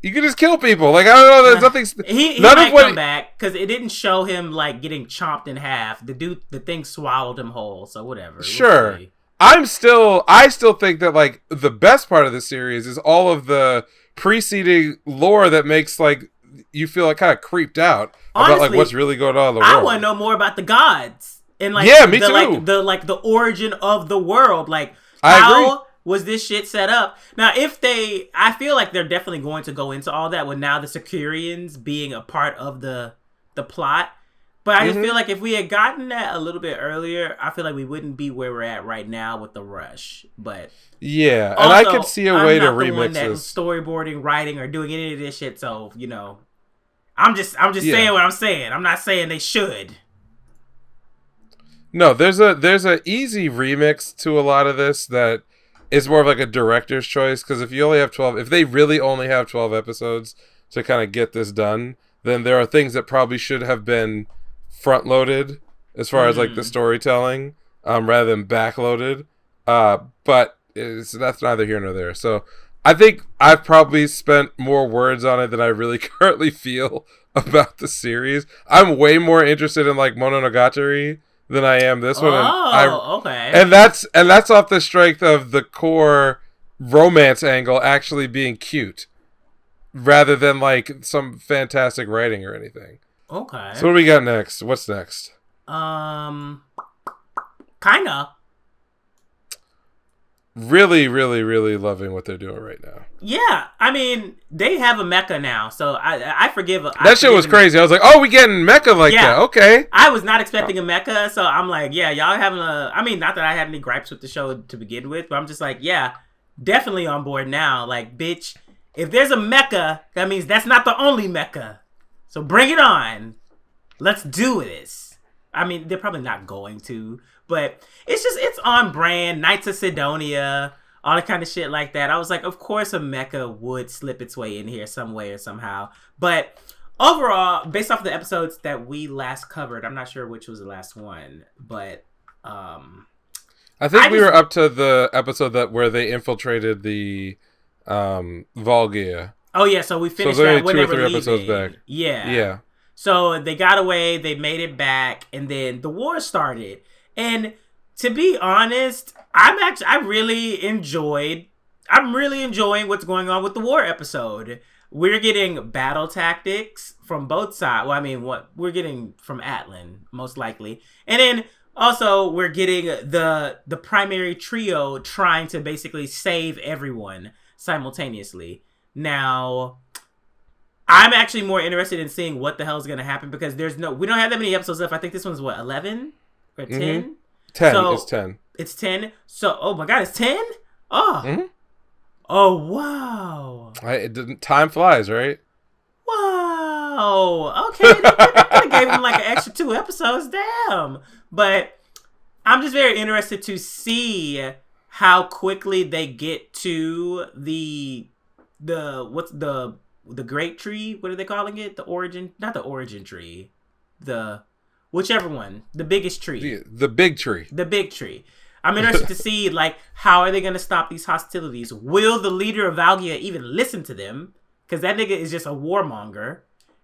[SPEAKER 2] You can just kill people. Like, I don't know. There's nothing.
[SPEAKER 1] He might come back because it didn't show him like getting chomped in half. The thing swallowed him whole. So whatever.
[SPEAKER 2] Sure. I still think that like the best part of the series is all of the preceding lore that makes like you feel like kind of creeped out about like what's really going on in the world.
[SPEAKER 1] I want to know more about the gods and like
[SPEAKER 2] me too.
[SPEAKER 1] Like the origin of the world. Like
[SPEAKER 2] I agree.
[SPEAKER 1] Was this shit set up? Now, I feel like they're definitely going to go into all that with now the Securians being a part of the plot. But I just feel like if we had gotten that a little bit earlier, I feel like we wouldn't be where we're at right now with the rush. But
[SPEAKER 2] yeah, and I could see a way to remix this. I'm not the one
[SPEAKER 1] that's storyboarding, writing, or doing any of this shit. So I'm just saying what I'm saying. I'm not saying they should.
[SPEAKER 2] No, there's a easy remix to a lot of this that. It's more of like a director's choice, because if they really only have 12 episodes to kind of get this done, then there are things that probably should have been front loaded as far as like the storytelling, rather than back loaded. But that's neither here nor there. So I think I've probably spent more words on it than I really currently feel about the series. I'm way more interested in like Mononogatari than I am this one.
[SPEAKER 1] Okay.
[SPEAKER 2] And that's off the strength of the core romance angle actually being cute, rather than like some fantastic writing or anything.
[SPEAKER 1] Okay.
[SPEAKER 2] So what do we got next? What's next?
[SPEAKER 1] Kaina.
[SPEAKER 2] Really, really, really loving what they're doing right now.
[SPEAKER 1] Yeah, I mean, they have a mecha now, so I forgive.
[SPEAKER 2] That shit was crazy. I was like, oh, we getting mecha like that. Okay.
[SPEAKER 1] I was not expecting a mecha, so I'm like, yeah, y'all having I mean, not that I had any gripes with the show to begin with, but I'm just like, yeah, definitely on board now. Like, bitch, if there's a mecha, that means that's not the only mecha. So bring it on. Let's do this. I mean, they're probably not going to, but it's on brand. Knights of Sidonia, all the kind of shit like that. I was like, of course a mecha would slip its way in here some way or somehow. But overall, based off the episodes that we last covered, I'm not sure which was the last one, but
[SPEAKER 2] I think we were up to the episode where they infiltrated the Volgia.
[SPEAKER 1] Oh yeah, so we finished that when they were leaving.
[SPEAKER 2] 2 or 3 episodes back.
[SPEAKER 1] Yeah. So they got away, they made it back, and then the war started. And to be honest, I'm really enjoying what's going on with the war episode. We're getting battle tactics from both sides. Well, I mean, what we're getting from Atlan, most likely. And then also we're getting the primary trio trying to basically save everyone. simultaneously. Now, I'm actually more interested in seeing what the hell is going to happen because we don't have that many episodes left. I think this one's 11 or 10?
[SPEAKER 2] Mm-hmm. 10. So, it's 10.
[SPEAKER 1] It's 10. So, oh my God, it's 10? Oh.
[SPEAKER 2] Mm-hmm.
[SPEAKER 1] Oh, wow.
[SPEAKER 2] Time flies, right?
[SPEAKER 1] Wow. Okay. They could have gave him like an extra 2 episodes. Damn. But I'm just very interested to see how quickly they get to the great tree. What are they calling it? Not the origin tree. Whichever one. The biggest tree.
[SPEAKER 2] The big tree.
[SPEAKER 1] The big tree. I'm interested to see, like, how are they going to stop these hostilities? Will the leader of Valgia even listen to them? Because that nigga is just a warmonger.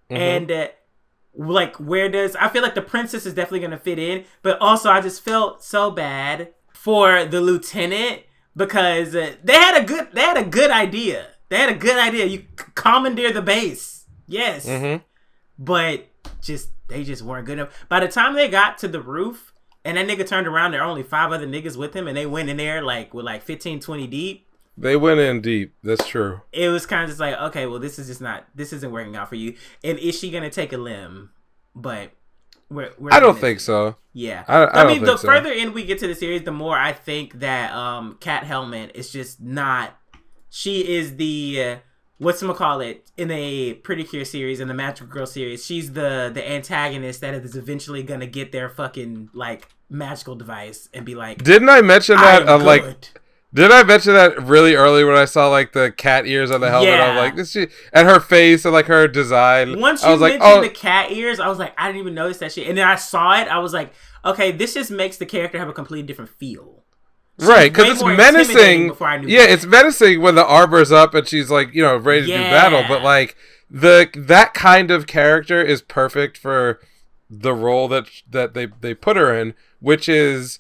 [SPEAKER 1] Mm-hmm. And, I feel like the princess is definitely going to fit in. But also, I just felt so bad for the lieutenant because they had a good idea. They had a good idea. You commandeer the base. Yes. Mm-hmm. But they just weren't good enough. By the time they got to the roof, and that nigga turned around, there are only 5 other niggas with him, and they went in there with 15, 20 deep.
[SPEAKER 2] They went in deep. That's true.
[SPEAKER 1] It was kind of just like, okay, well, this isn't working out for you. And is she gonna take a limb? But
[SPEAKER 2] I don't think so.
[SPEAKER 1] Yeah.
[SPEAKER 2] I mean,
[SPEAKER 1] the further in we get to the series, the more I think that Cat Helmet is just not. She is the whatchamacallit in a Pretty Cure series, in the Magical Girl series. She's the antagonist that is eventually gonna get their fucking magical device and be like.
[SPEAKER 2] Didn't I mention that? Did I mention that really early when I saw the cat ears on the helmet? Yeah. I was like, this shit, and her face and her design.
[SPEAKER 1] Once you mentioned the cat ears, I was like, I didn't even notice that shit. And then I saw it, I was like, okay, this just makes the character have a completely different feel.
[SPEAKER 2] Right, because it's menacing. It's menacing when the armor's up and she's ready to do battle. But that kind of character is perfect for the role that they put her in, which is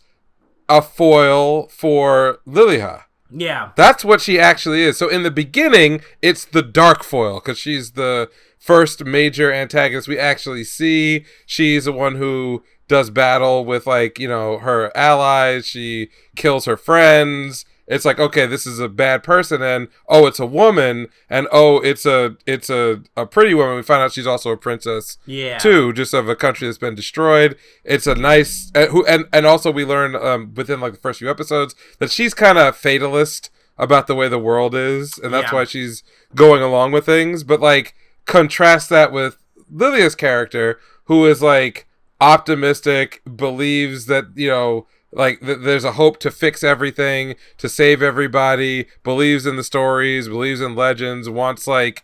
[SPEAKER 2] a foil for Lilia.
[SPEAKER 1] Yeah,
[SPEAKER 2] that's what she actually is. So in the beginning, it's the dark foil because she's the first major antagonist we actually see. She's the one who does battle with her allies. She kills her friends. It's like, okay, this is a bad person, and it's a woman, and it's a pretty woman. We find out she's also a princess, too, just of a country that's been destroyed. It's a nice and also we learn within the first few episodes that she's kind of fatalist about the way the world is, and that's why she's going along with things. But contrast that with Lilia's character, who is optimistic, believes that there's a hope to fix everything, to save everybody, believes in the stories, believes in legends, wants the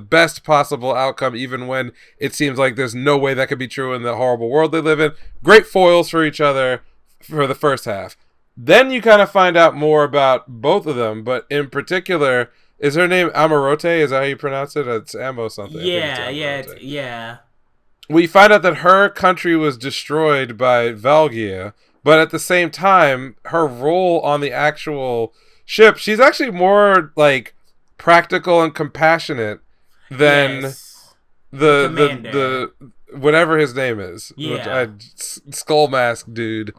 [SPEAKER 2] best possible outcome even when it seems like there's no way that could be true in the horrible world they live in. Great foils for each other for the first half. Then you kind of find out more about both of them, but in particular, is her name Amarote? Is that how you pronounce it? It's Amo something.
[SPEAKER 1] Yeah.
[SPEAKER 2] We find out that her country was destroyed by Valgia, but at the same time, her role on the actual ship, she's actually more practical and compassionate than the whatever his name is. Skull Mask dude.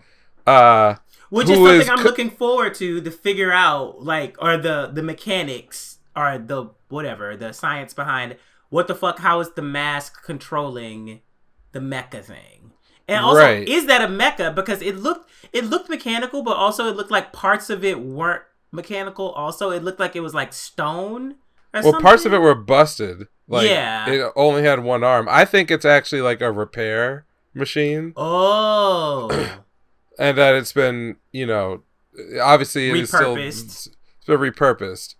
[SPEAKER 1] Which is something I'm looking forward to figure out, or the mechanics, or the science behind what the fuck, how is the mask controlling the mecha thing? And also, is that a mecha? Because it looked mechanical, but also it looked like parts of it weren't mechanical. Also, it looked like it was stone or something.
[SPEAKER 2] Parts of it were busted. It only had one arm. I think it's actually a repair machine.
[SPEAKER 1] Oh.
[SPEAKER 2] And that it's been, obviously it's been repurposed.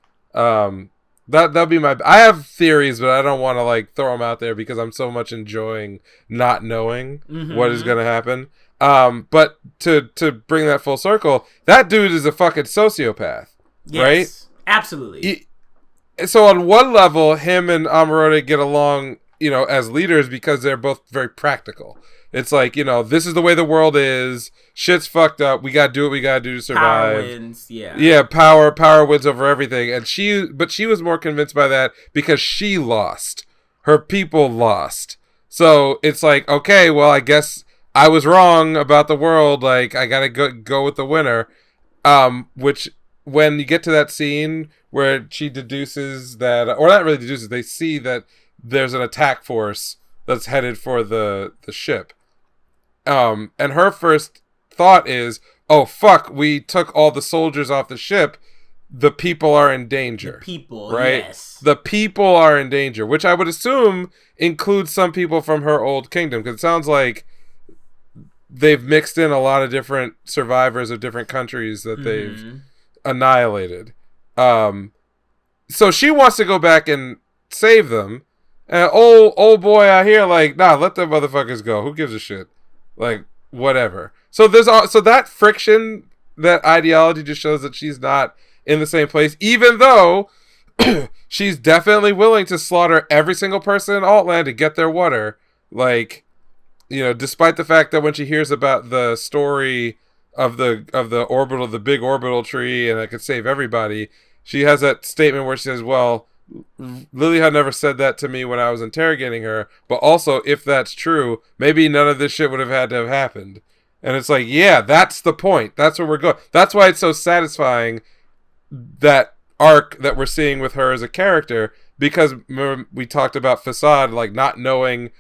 [SPEAKER 2] That'll be I have theories, but I don't want to throw them out there because I'm so much enjoying not knowing what is going to happen. But to bring that full circle, that dude is a fucking sociopath, right?
[SPEAKER 1] Absolutely.
[SPEAKER 2] So on one level, him and Amarote get along, as leaders because they're both very practical. It's this is the way the world is. Shit's fucked up. We gotta do what we gotta do to survive.
[SPEAKER 1] Power wins,
[SPEAKER 2] Yeah, power wins over everything. And she was more convinced by that because she lost. Her people lost. So it's okay, well, I guess I was wrong about the world. I gotta go with the winner. Which when you get to that scene where she deduces that, or not really deduces, they see that there's an attack force that's headed for the ship. And her first thought is, oh, fuck, we took all the soldiers off the ship. The people are in danger.
[SPEAKER 1] The people,
[SPEAKER 2] right?
[SPEAKER 1] Yes.
[SPEAKER 2] The people are in danger, which I would assume includes some people from her old kingdom, because it sounds like they've mixed in a lot of different survivors of different countries that they've annihilated. So she wants to go back and save them. And old boy out here, like, nah, let the motherfuckers go. Who gives a shit? Like, whatever. So so that friction, that ideology just shows that she's not in the same place, even though she's definitely willing to slaughter every single person in Altland to get their water. Like, you know, despite the fact that when she hears about the story of the big orbital tree and it could save everybody, she has that statement where she says, well, Lily had never said that to me when I was interrogating her, but also, if that's true, maybe none of this shit would have had to have happened. And it's like, yeah, that's the point. That's where we're going. That's why it's so satisfying, that arc that we're seeing with her as a character, because we talked about Facade, like, not knowing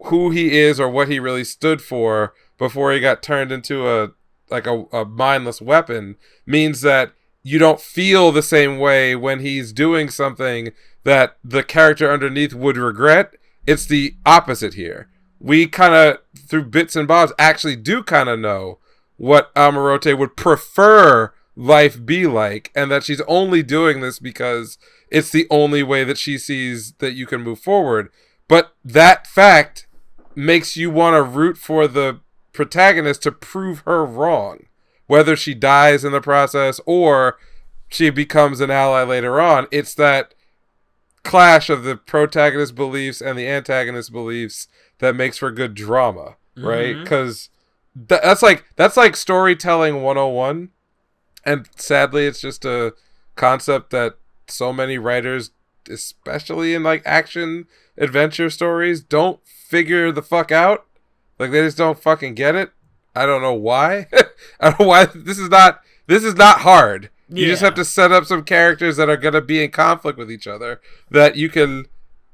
[SPEAKER 2] who he is or what he really stood for before he got turned into a mindless weapon, means that you don't feel the same way when he's doing something that the character underneath would regret. It's the opposite here. We kind of, through bits and bobs, actually do kind of know what Amarante would prefer life be like, and that she's only doing this because it's the only way that she sees that you can move forward. But that fact makes you want to root for the protagonist to prove her wrong, whether she dies in the process or she becomes an ally later on. It's that clash of the protagonist beliefs and the antagonist beliefs that makes for good drama, right? Because that's like storytelling 101. And sadly, it's just a concept that so many writers, especially in like action adventure stories, don't figure the fuck out. Like, they just don't fucking get it. I don't know why. I don't know why. This is not hard. Yeah. You just have to set up some characters that are going to be in conflict with each other that you can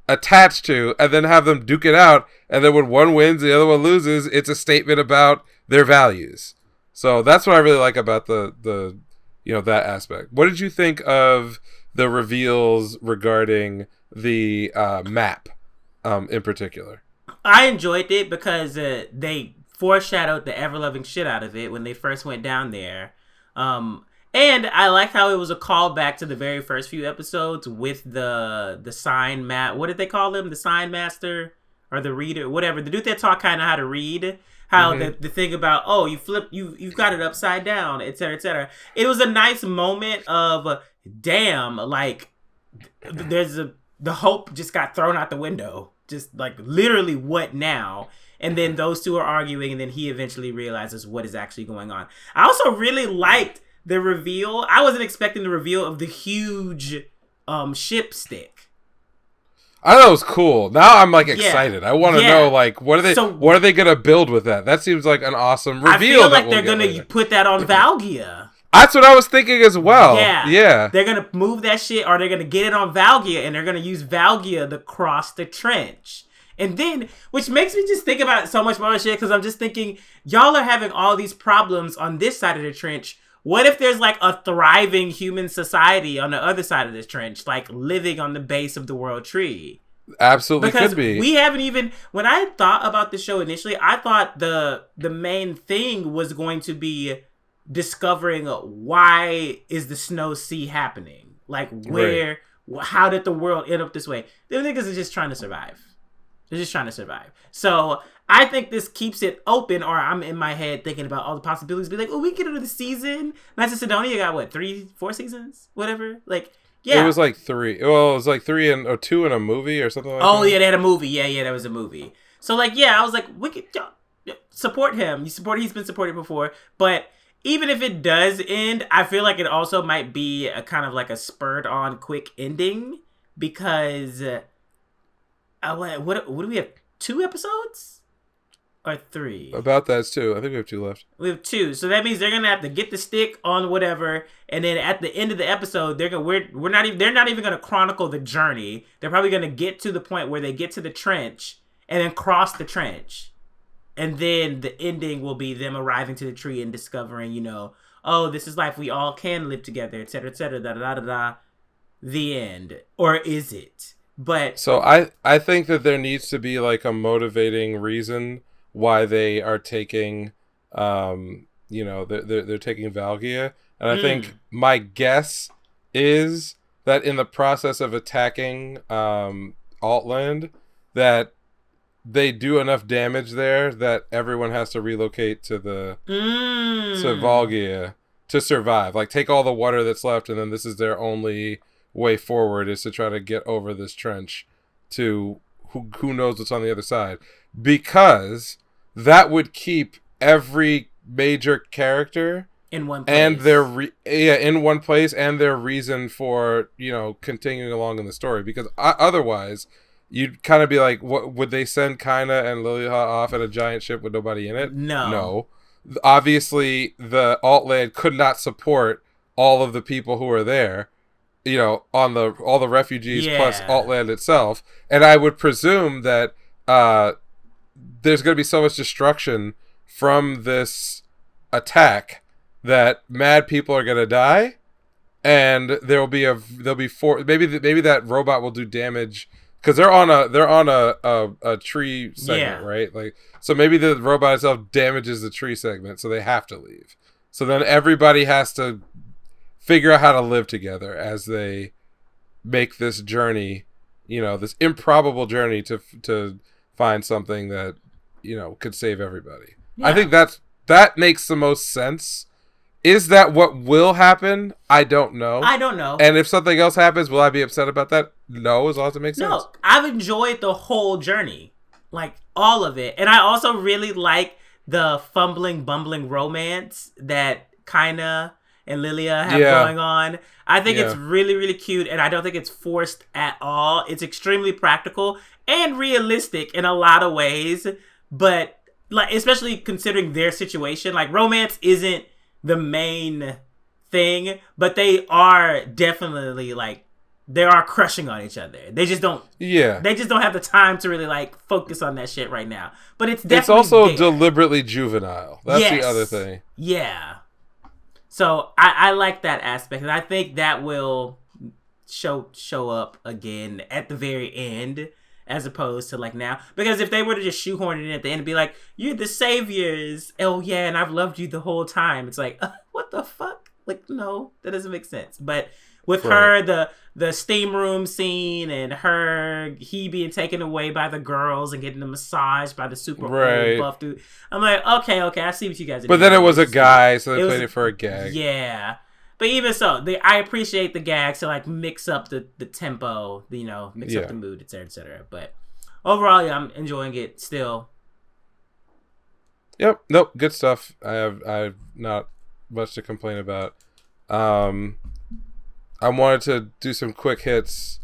[SPEAKER 2] attach to, and then have them duke it out. And then when one wins, the other one loses. It's a statement about their values. So that's what I really like about the that aspect. What did you think of the reveals regarding the map in particular?
[SPEAKER 1] I enjoyed it because they foreshadowed the ever-loving shit out of it when they first went down there. And I like how it was a callback to the very first few episodes with the sign map. What did they call him? The sign master or the reader, whatever. The dude that taught kind of how to read. How the thing about, oh, you've got it upside down, et cetera, et cetera. It was a nice moment of, damn, like, the hope just got thrown out the window. Just, like, literally, what now? And then those two are arguing, and then he eventually realizes what is actually going on. I also really liked the reveal. I wasn't expecting the reveal of the huge ship stick.
[SPEAKER 2] I thought it was cool. Now I'm like excited. I want to know, like, what are they gonna build with that? That seems like an awesome reveal. I feel like they're gonna
[SPEAKER 1] put that on Valgia.
[SPEAKER 2] That's what I was thinking as well. Yeah.
[SPEAKER 1] They're gonna move that shit, or they're gonna get it on Valgia, and they're gonna use Valgia to cross the trench. And then, which makes me just think about so much more shit, because I'm just thinking, y'all are having all these problems on this side of the trench. What if there's like a thriving human society on the other side of this trench, like living on the base of the world tree?
[SPEAKER 2] Absolutely, because could be.
[SPEAKER 1] We haven't even, when I thought about the show initially, I thought the main thing was going to be discovering why is the Snow Sea happening? Like, where, how did the world end up this way? The niggas are just trying to survive. They're just trying to survive. So I think this keeps it open, or I'm in my head thinking about all the possibilities. Be like, oh, we can get into the season. Knights of Sidonia got what, 3-4 seasons? Whatever. Like, yeah.
[SPEAKER 2] It was like 3. Well, it was like 3 or 2 in a movie or something like that.
[SPEAKER 1] Oh, yeah, they had a movie. Yeah, that was a movie. So, like, yeah, I was like, we could support him. He's been supported before. But even if it does end, I feel like it also might be a kind of like a spurred on quick ending, because what do we have? 2 episodes? or 3?
[SPEAKER 2] About that's 2. I think we have 2 left.
[SPEAKER 1] We have 2, so that means they're gonna have to get the stick on whatever, and then at the end of the episode, they're not even gonna chronicle the journey. They're probably gonna get to the point where they get to the trench and then cross the trench, and then the ending will be them arriving to the tree and discovering, oh, this is life. We all can live together, etc., etc. Da da da da. The end, or is it? But
[SPEAKER 2] so I think that there needs to be like a motivating reason why they are taking, they're taking Valgia, and I think my guess is that in the process of attacking Altland, that they do enough damage there that everyone has to relocate to to Valgia to survive. Like take all the water that's left, and then this is their only way forward is to try to get over this trench to who knows what's on the other side, because that would keep every major character
[SPEAKER 1] in one place.
[SPEAKER 2] And in one place, and their reason for continuing along in the story. Because otherwise, you'd kind of be like, what would they send Kaina and Lilia off at a giant ship with nobody in it? No. Obviously, the Altland could not support all of the people who are there. On all the refugees plus Altland itself, and I would presume that there's going to be so much destruction from this attack that mad people are going to die, and there'll be maybe that robot will do damage because they're on a tree segment, right? Like, so maybe the robot itself damages the tree segment, so they have to leave. So then everybody has to figure out how to live together as they make this journey, this improbable journey to find something that, could save everybody. Yeah. I think that makes the most sense. Is that what will happen? I don't know. And if something else happens, will I be upset about that? No, as long as it makes sense.
[SPEAKER 1] No, I've enjoyed the whole journey. Like, all of it. And I also really like the fumbling, bumbling romance that Kaina and Lilia have going on. I think it's really, really cute, and I don't think it's forced at all. It's extremely practical and realistic in a lot of ways, but like, especially considering their situation, like romance isn't the main thing, but they are definitely like, they are crushing on each other. They just don't. Yeah. They just don't have the time to really like focus on that shit right now. But it's definitely. It's also
[SPEAKER 2] deliberately juvenile. That's the other thing.
[SPEAKER 1] Yeah. So I like that aspect, and I think that will show up again at the very end, as opposed to like now. Because if they were to just shoehorn it in at the end and be like, "You're the saviors," oh yeah, and I've loved you the whole time, it's like, what the fuck? Like, no, that doesn't make sense. But with her, the steam room scene, and he being taken away by the girls and getting a massage by the super old buff dude. I'm like, okay, I see what you guys are doing.
[SPEAKER 2] But then it was a guy, so they played it for a gag.
[SPEAKER 1] Yeah. But even so, I appreciate the gags to like mix up the tempo, mix up the mood, etc., etc. But overall, I'm enjoying it still.
[SPEAKER 2] Yep. Nope. Good stuff. I have not much to complain about. I wanted to do some quick hits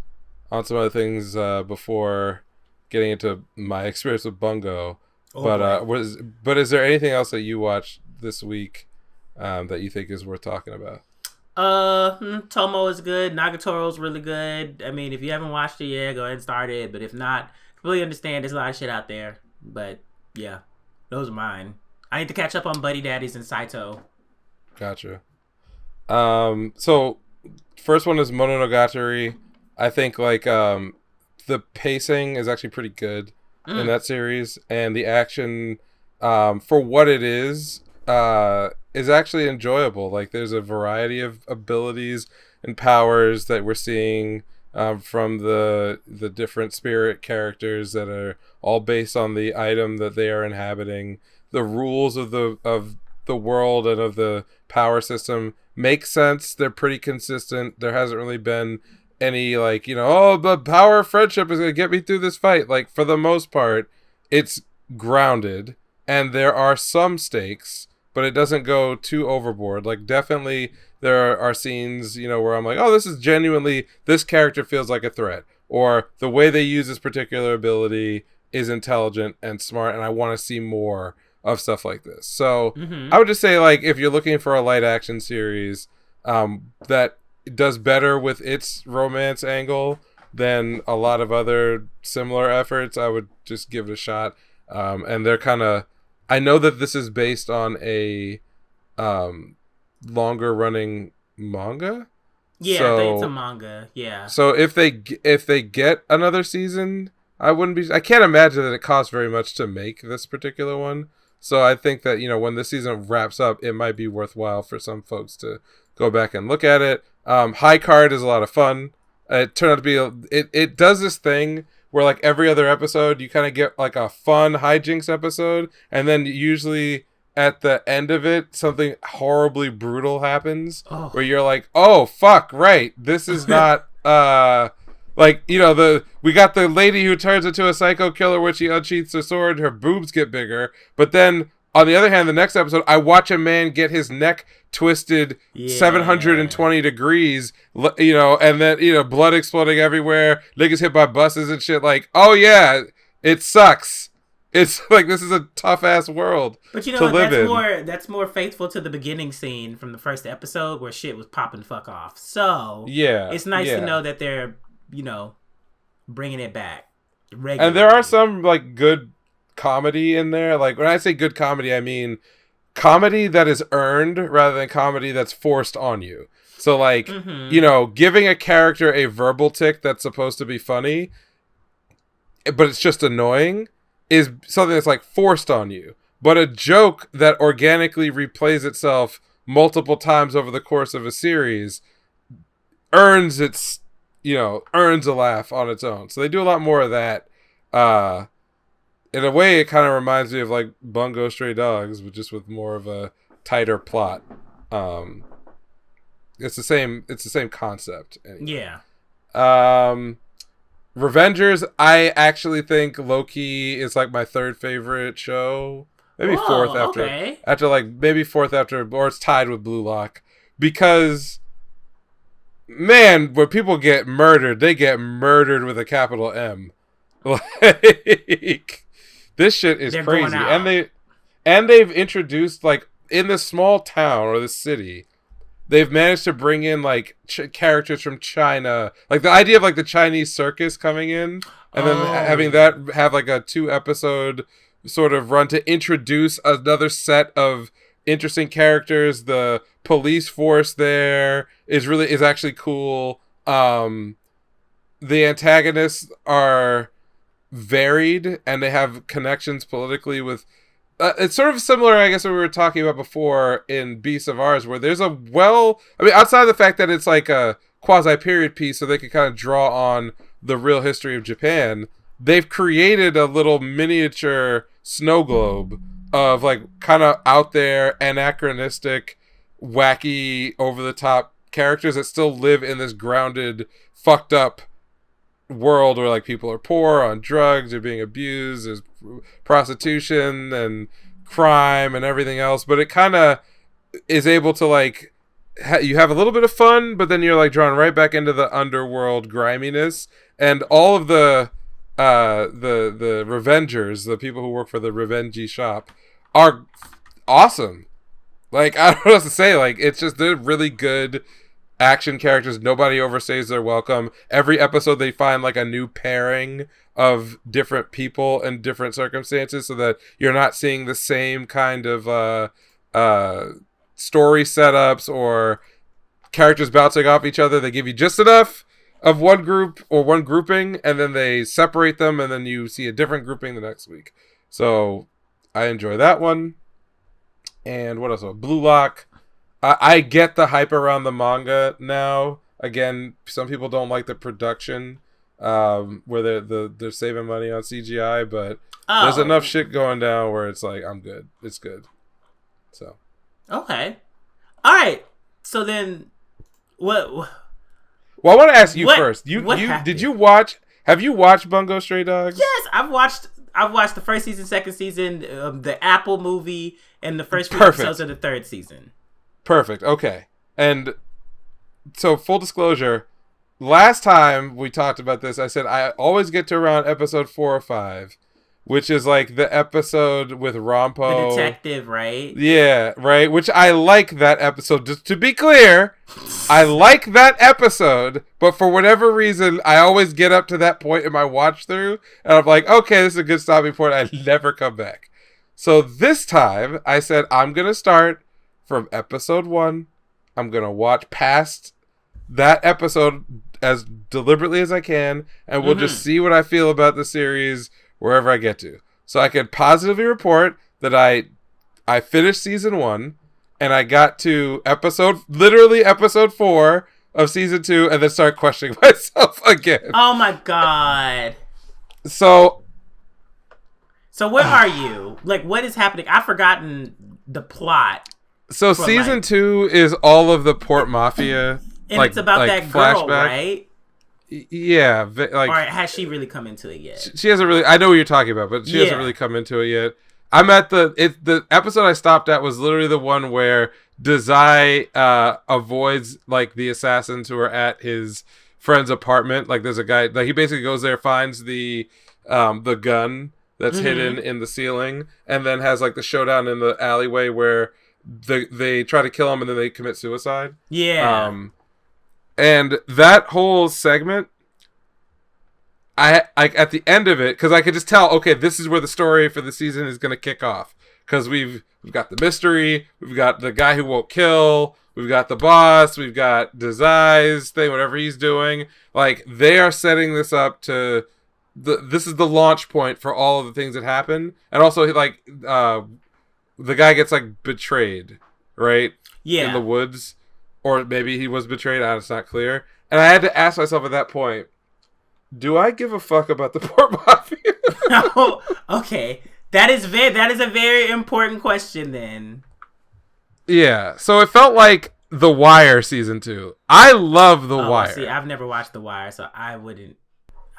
[SPEAKER 2] on some other things before getting into my experience with Bungo. But is there anything else that you watched this week that you think is worth talking about?
[SPEAKER 1] Tomo is good. Nagatoro's really good. I mean, if you haven't watched it yet, go ahead and start it. But if not, completely understand. There's a lot of shit out there. But yeah, those are mine. I need to catch up on Buddy Daddies and Saitou.
[SPEAKER 2] Gotcha. So first one is Mononogatari. I think like the pacing is actually pretty good in that series, and the action for what it is actually enjoyable. Like there's a variety of abilities and powers that we're seeing from the different spirit characters that are all based on the item that they are inhabiting. The rules of the world and of the power system make sense. They're pretty consistent. There hasn't really been any like, the power of friendship is going to get me through this fight. Like for the most part, it's grounded and there are some stakes, but it doesn't go too overboard. Like definitely there are scenes, where I'm like, oh, this is genuinely, this character feels like a threat, or the way they use this particular ability is intelligent and smart, and I want to see more of stuff like this. So
[SPEAKER 1] Mm-hmm.
[SPEAKER 2] I would just say, like, if you're looking for a light action series that does better with its romance angle than a lot of other similar efforts, I would just give it a shot. And they're kind of, I know that this is based on a longer running manga.
[SPEAKER 1] Yeah,
[SPEAKER 2] so,
[SPEAKER 1] I think it's a manga. Yeah.
[SPEAKER 2] So if they get another season, I can't imagine that it costs very much to make this particular one. So I think that, when this season wraps up, it might be worthwhile for some folks to go back and look at it. High Card is a lot of fun. It turned out to be it does this thing where, like, every other episode you kind of get like a fun hijinks episode, and then usually at the end of it something horribly brutal happens where you're like, oh fuck, right, this is not like, we got the lady who turns into a psycho killer when she unsheaths her sword, her boobs get bigger, but then on the other hand, the next episode, I watch a man get his neck twisted 720 degrees, and then, blood exploding everywhere, niggas hit by buses and shit. Like, oh yeah, it sucks. It's like, this is a tough ass world
[SPEAKER 1] but
[SPEAKER 2] to live in.
[SPEAKER 1] That's more faithful to the beginning scene from the first episode where shit was popping fuck off. So
[SPEAKER 2] yeah,
[SPEAKER 1] it's nice to know that they're, bringing it back regularly.
[SPEAKER 2] And there are some, like, good comedy in there. Like, when I say good comedy, I mean comedy that is earned rather than comedy that's forced on you. So, like, giving a character a verbal tick that's supposed to be funny, but it's just annoying, is something that's, like, forced on you. But a joke that organically replays itself multiple times over the course of a series earns a laugh on its own. So they do a lot more of that. In a way, it kind of reminds me of, like, Bungo Stray Dogs, but just with more of a tighter plot. It's the same concept. Anyway.
[SPEAKER 1] Yeah.
[SPEAKER 2] Revengers, I actually think low-key is, like, my third favorite show. Maybe fourth after.
[SPEAKER 1] Okay.
[SPEAKER 2] Fourth after, or it's tied with Blue Lock. Because, man, when people get murdered, they get murdered with a capital M. Like, this shit is crazy. And they've introduced, like, in this small town or this city, they've managed to bring in, like, characters from China. Like, the idea of, like, the Chinese circus coming in and then having that have, like, a 2-episode sort of run to introduce another set of interesting characters. The police force there is actually cool. The antagonists are varied and they have connections politically with it's sort of similar, I guess, what we were talking about before in Beasts of Ours, where there's outside of the fact that it's like a quasi-period piece so they can kind of draw on the real history of Japan, they've created a little miniature snow globe of, like, kind of out there, anachronistic, wacky, over-the-top characters that still live in this grounded, fucked up world where, like, people are poor, on drugs, they're being abused, there's prostitution and crime and everything else, but it kind of is able to, like, you have a little bit of fun, but then you're, like, drawn right back into the underworld griminess, and all of the Revengers, the people who work for the Revenge shop, are awesome. Like, I don't know what to say. Like, it's just, they're really good action characters. Nobody overstays their welcome. Every episode they find, like, a new pairing of different people in different circumstances so that you're not seeing the same kind of story setups or characters bouncing off each other. They give you just enough of one group or one grouping, and then they separate them, and then you see a different grouping the next week. So I enjoy that one. And what else? Blue Lock. I get the hype around the manga now. Again, some people don't like the production, where they're saving money on CGI, but there's enough shit going down where it's like, I'm good. It's good. So.
[SPEAKER 1] Okay. All right. So then, what?
[SPEAKER 2] Well, I want to ask you first. Did you watch? Have you watched Bungo Stray Dogs?
[SPEAKER 1] Yes, I've watched the first season, second season, the Apple movie, and the first few episodes of the third season.
[SPEAKER 2] Perfect. Okay. And so, full disclosure, last time we talked about this, I said I always get to around episode 4 or 5, which is like the episode with Rompo.
[SPEAKER 1] The detective, right?
[SPEAKER 2] Yeah, right. Which I like that episode. Just to be clear, I like that episode, but for whatever reason, I always get up to that point in my watch through, and I'm like, okay, this is a good stopping point. I never come back. So this time, I said, I'm going to start from episode 1. I'm going to watch past that episode as deliberately as I can, and we'll just see what I feel about the series wherever I get to. So I can positively report that I finished season 1, and I got to literally episode 4 of season 2, and then start questioning myself again.
[SPEAKER 1] Oh my god.
[SPEAKER 2] So
[SPEAKER 1] where are you? Like, what is happening? I've forgotten the plot.
[SPEAKER 2] So season 2 is all of the Port Mafia.
[SPEAKER 1] And it's about that girl,
[SPEAKER 2] flashback.
[SPEAKER 1] Right?
[SPEAKER 2] Yeah. Like,
[SPEAKER 1] or has she really come into it yet?
[SPEAKER 2] She hasn't really. I know what you're talking about, but she hasn't really come into it yet. I'm at the episode I stopped at was literally the one where Dazai avoids like the assassins who are at his friend's apartment. Like there's a guy, like he basically goes there, finds the gun that's hidden in the ceiling, and then has like the showdown in the alleyway where they try to kill him and then they commit suicide.
[SPEAKER 1] Yeah.
[SPEAKER 2] And that whole segment, I at the end of it, because I could just tell, okay, this is where the story for the season is going to kick off. Because we've got the mystery, we've got the guy who won't kill, we've got the boss, we've got Dazai's thing, whatever he's doing. Like, they are setting this up to... This is the launch point for all of the things that happen. And also, like, the guy gets, like, betrayed, right?
[SPEAKER 1] Yeah.
[SPEAKER 2] In the woods. Or maybe he was betrayed. It's not clear. And I had to ask myself at that point, do I give a fuck about the Port Mafia?
[SPEAKER 1] Oh, okay. That is a very important question then.
[SPEAKER 2] Yeah. So it felt like The Wire season 2. I love The Wire.
[SPEAKER 1] See, I've never watched The Wire, so I wouldn't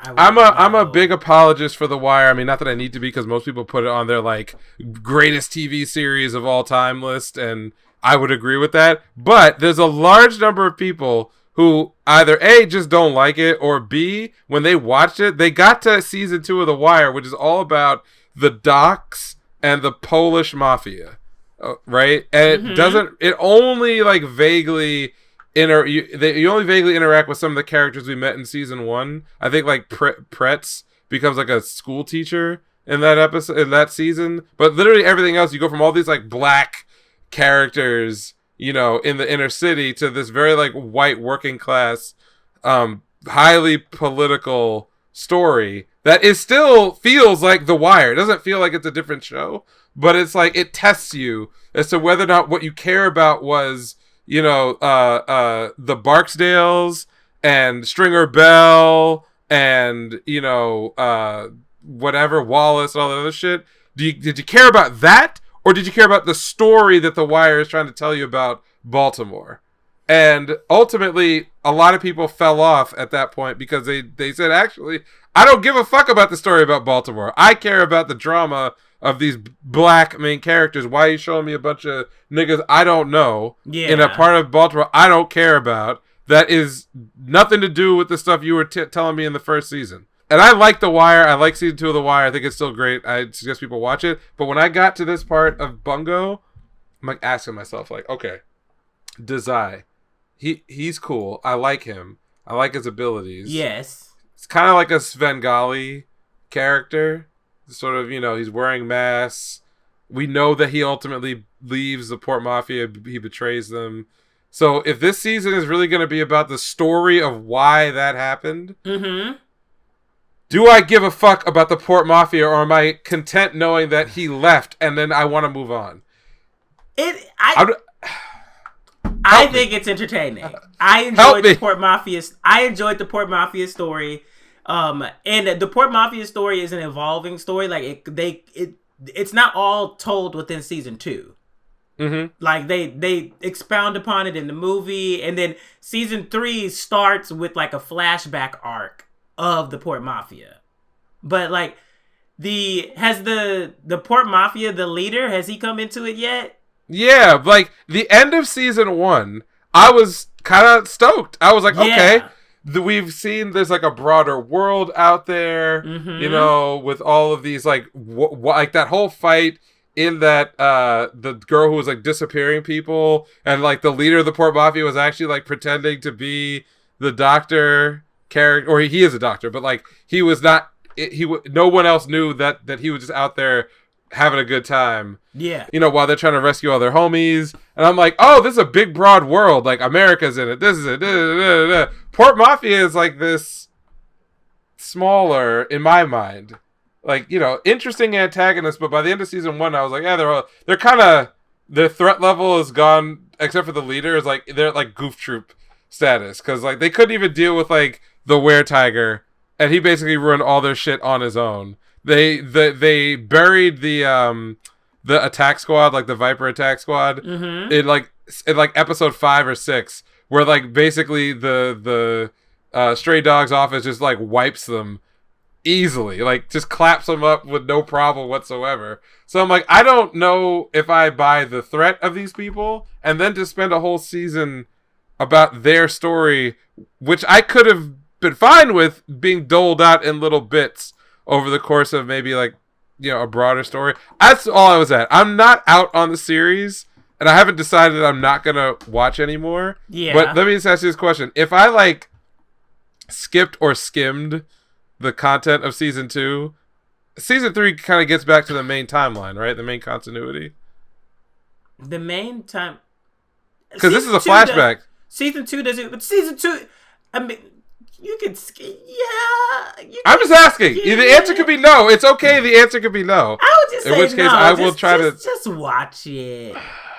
[SPEAKER 2] I'm a big apologist for The Wire. I mean, not that I need to be, because most people put it on their like greatest TV series of all time list, and I would agree with that. But there's a large number of people who either A, just don't like it, or B, when they watched it, they got to season 2 of The Wire, which is all about the docks and the Polish mafia, right? And it only like vaguely you only vaguely interact with some of the characters we met in season 1. I think like Pretz becomes like a school teacher in that episode, in that season. But literally everything else, you go from all these like black characters, you know, in the inner city to this very like white working class, highly political story that is still feels like The Wire. It doesn't feel like it's a different show, but it's like it tests you as to whether or not what you care about was, you know, the Barksdales and Stringer Bell and, you know, whatever, Wallace and all that other shit. Did you care about that? Or did you care about the story that The Wire is trying to tell you about Baltimore? And ultimately, a lot of people fell off at that point because they said, actually, I don't give a fuck about the story about Baltimore. I care about the drama of these black main characters. Why are you showing me a bunch of niggas I don't know in a part of Baltimore I don't care about that is nothing to do with the stuff you were telling me in the first season? And I like The Wire. I like season 2 of The Wire. I think it's still great. I suggest people watch it. But when I got to this part of Bungo, I'm like asking myself, like, okay, Dazai, he's cool. I like him. I like his abilities.
[SPEAKER 1] Yes.
[SPEAKER 2] It's kind of like a Svengali character. Sort of, you know, he's wearing masks. We know that he ultimately leaves the Port Mafia. He betrays them. So if this season is really going to be about the story of why that happened, do I give a fuck about the Port Mafia, or am I content knowing that he left and then I want to move on?
[SPEAKER 1] I think it's entertaining. I enjoyed the Port Mafia. I enjoyed the Port Mafia story. And the Port Mafia story is an evolving story. Like it's not all told within season 2. Like they expound upon it in the movie, and then season 3 starts with like a flashback arc of the Port Mafia. But like has the Port Mafia, the leader, has he come into it yet?
[SPEAKER 2] Yeah, like the end of season 1, I was kind of stoked. I was like, okay, we've seen there's like a broader world out there, you know, with all of these like like that whole fight in that the girl who was like disappearing people, and like the leader of the Port Mafia was actually like pretending to be the doctor character, or he is a doctor, but like he was not. No one else knew that he was just out there having a good time.
[SPEAKER 1] Yeah.
[SPEAKER 2] You know, while they're trying to rescue all their homies. And I'm like, oh, this is a big, broad world. Like, America's in it. This is it. Da, da, da, da. Port Mafia is like this smaller, in my mind. Like, you know, interesting antagonists, but by the end of season 1, I was like, yeah, they're kind of, their threat level is gone, except for the leader, is like, they're like goof troop status. Because, like, they couldn't even deal with, like, the were-tiger, and he basically ruined all their shit on his own. They buried the attack squad, like the Viper attack squad, in like episode 5 or 6, where like basically the Stray Dogs office just like wipes them easily, like just claps them up with no problem whatsoever. So I'm like, I don't know if I buy the threat of these people, and then to spend a whole season about their story, which I could have been fine with being doled out in little bits over the course of maybe like, you know, a broader story. That's all I was at. I'm not out on the series, and I haven't decided that I'm not gonna watch anymore.
[SPEAKER 1] Yeah.
[SPEAKER 2] But let me just ask you this question: if I like skipped or skimmed the content of season 2, season 3 kind of gets back to the main timeline, right? The main continuity.
[SPEAKER 1] The main time,
[SPEAKER 2] because this is a flashback.
[SPEAKER 1] Season 2 does it, but season 2, I mean. You can,
[SPEAKER 2] I'm just asking. Yeah. The answer could be no. It's okay. The answer could be no.
[SPEAKER 1] I would just say no. In which case,
[SPEAKER 2] I will try to
[SPEAKER 1] just watch it.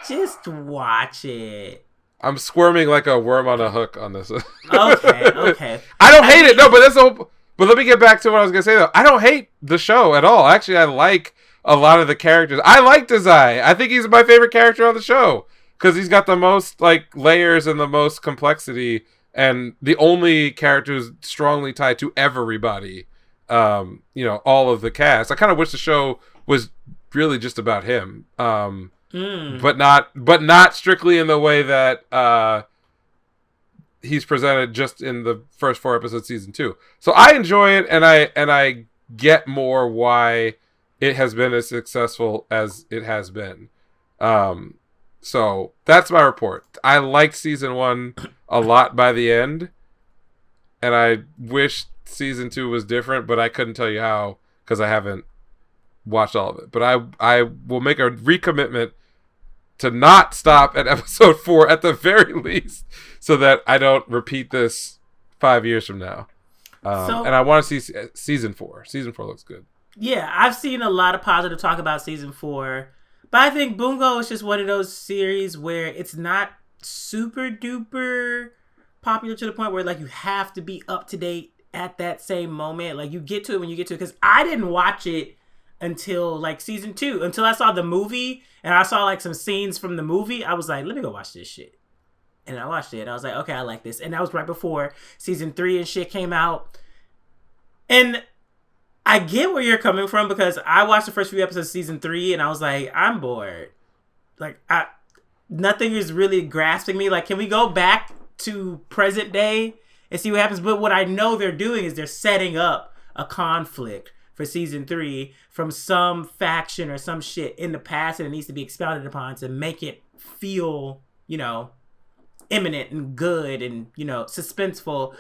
[SPEAKER 1] Just watch it.
[SPEAKER 2] I'm squirming like a worm on a hook on this.
[SPEAKER 1] Okay.
[SPEAKER 2] I don't hate it. No, but that's all. But let me get back to what I was gonna say though. I don't hate the show at all. Actually, I like a lot of the characters. I like Dazai. I think he's my favorite character on the show because he's got the most like layers and the most complexity. And the only character who's strongly tied to everybody, you know, all of the cast. I kind of wish the show was really just about him, but not strictly in the way that he's presented just in the first 4 episodes of season 2. So I enjoy it, and I get more why it has been as successful as it has been. So that's my report. I liked season 1 a lot by the end, and I wish season 2 was different, but I couldn't tell you how because I haven't watched all of it. But I will make a recommitment to not stop at episode 4 at the very least, so that I don't repeat this 5 years from now. And I want to see season 4. Season 4 looks good.
[SPEAKER 1] Yeah, I've seen a lot of positive talk about season 4. But I think Bungo is just one of those series where it's not super duper popular to the point where like you have to be up to date at that same moment. Like you get to it when you get to it. Because I didn't watch it until like season 2. Until I saw the movie and I saw like some scenes from the movie. I was like, let me go watch this shit. And I watched it. And I was like, okay, I like this. And that was right before season 3 and shit came out. And I get where you're coming from because I watched the first few episodes of season 3 and I was like, I'm bored. Like, nothing is really grasping me. Like, can we go back to present day and see what happens? But what I know they're doing is they're setting up a conflict for season 3 from some faction or some shit in the past, and it needs to be expounded upon to make it feel, you know, imminent and good and, you know, suspenseful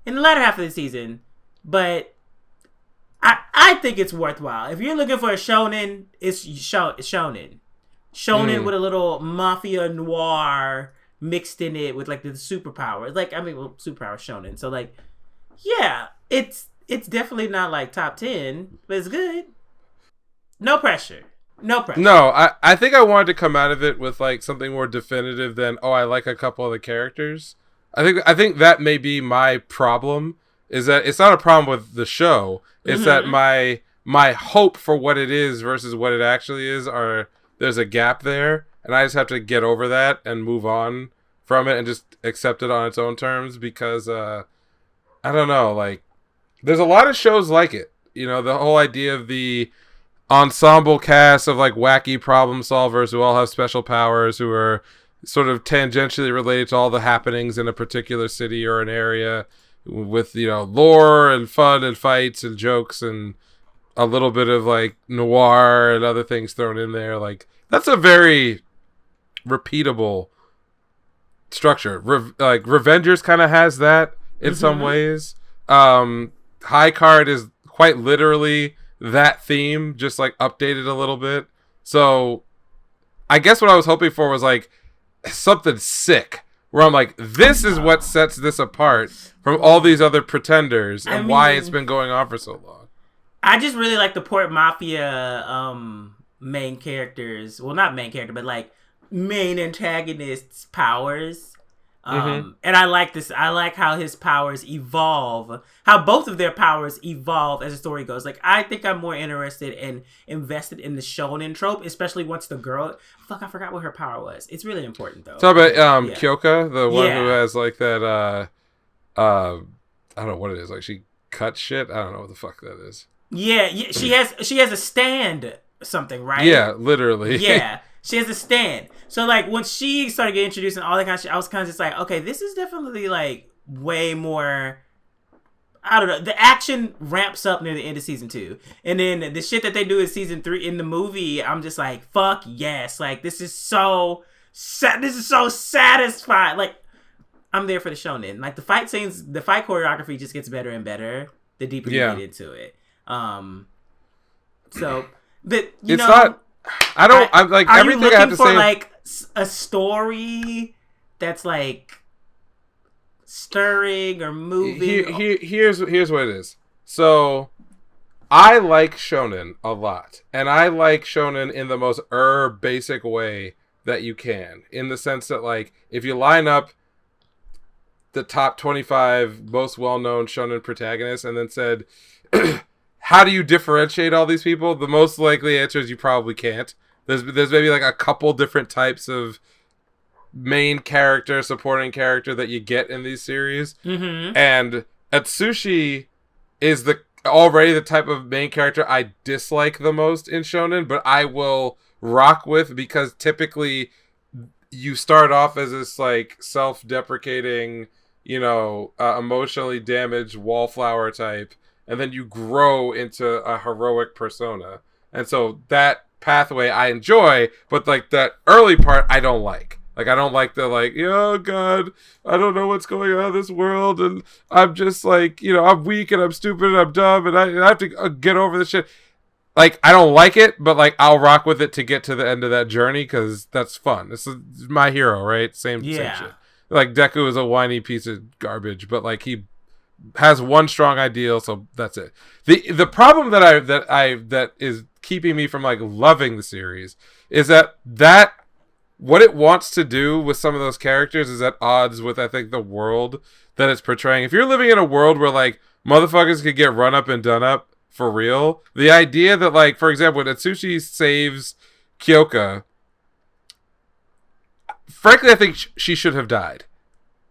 [SPEAKER 1] in the latter half of the season. But I think it's worthwhile. If you're looking for a shonen, it's shonen. Shonen with a little mafia noir mixed in it with like the superpowers. Like, I mean, well, superpower shonen. So like, yeah, it's definitely not like top 10, but it's good. No pressure. No,
[SPEAKER 2] I think I wanted to come out of it with like something more definitive than, oh, I like a couple of the characters. I think that may be my problem, is that it's not a problem with the show. It's that my hope for what it is versus what it actually is there's a gap there, and I just have to get over that and move on from it and just accept it on its own terms because I don't know, like there's a lot of shows like it. You know, the whole idea of the ensemble cast of like wacky problem solvers who all have special powers, who are sort of tangentially related to all the happenings in a particular city or an area. with, lore and fun and fights and jokes and a little bit of like noir and other things thrown in there. Like that's a very repeatable structure. Like Revengers kind of has that in some ways. High Card is quite literally that theme, just like updated a little bit. So I guess what I was hoping for was like something sick where I'm like, this is what sets this apart from all these other pretenders and why it's been going on for so long.
[SPEAKER 1] I just really like the Port Mafia main characters. Well, not main character, but like main antagonists' powers. And I like this. I like how his powers evolve. How both of their powers evolve as the story goes. Like, I think I'm more interested and invested in the shonen trope, especially once the girl... Fuck, I forgot what her power was. It's really important, though.
[SPEAKER 2] Talk about Kyoka, the one who has, like, that... I don't know what it is. Like, she cuts shit? I don't know what the fuck that is.
[SPEAKER 1] Yeah, she has a stand something, right?
[SPEAKER 2] Yeah, literally.
[SPEAKER 1] Yeah. She has a stand. So, like, when she started getting introduced and all that kind of shit, I was kind of just like, okay, this is definitely, like, way more... I don't know. The action ramps up near the end of season 2. And then the shit that they do in season 3 in the movie, I'm just like, fuck yes. Like, this is so satisfying. Like, I'm there for the shonen. Like, the fight scenes, the fight choreography just gets better and better the deeper you get into it. So, but, you know...
[SPEAKER 2] not... I'm like,
[SPEAKER 1] are
[SPEAKER 2] everything
[SPEAKER 1] you looking
[SPEAKER 2] I have to
[SPEAKER 1] for,
[SPEAKER 2] say...
[SPEAKER 1] like, a story that's, like, stirring or moving?
[SPEAKER 2] Here's what it is. So, I like shonen a lot. And I like shonen in the most basic way that you can. In the sense that, like, if you line up the top 25 most well-known shonen protagonists and then said... How do you differentiate all these people? The most likely answer is you probably can't. There's maybe like a couple different types of main character, supporting character that you get in these series. And Atsushi is already the type of main character I dislike the most in shonen, but I will rock with because typically you start off as this like self-deprecating, emotionally damaged wallflower type. And then you grow into a heroic persona. And so that pathway I enjoy, but like that early part I don't like. Like I don't like the like, oh God, I don't know what's going on in this world. And I'm just like, I'm weak and I'm stupid and I'm dumb and I have to get over this shit. Like I don't like it, but like I'll rock with it to get to the end of that journey because that's fun. This is my hero, right? Same shit. Like Deku is a whiny piece of garbage, but like he has one strong ideal, so that's it. The problem that is keeping me from like loving the series is that what it wants to do with some of those characters is at odds with I think the world that it's portraying. If you're living in a world where like motherfuckers could get run up and done up for real, the idea that like for example when Atsushi saves Kyoka, frankly I think she should have died.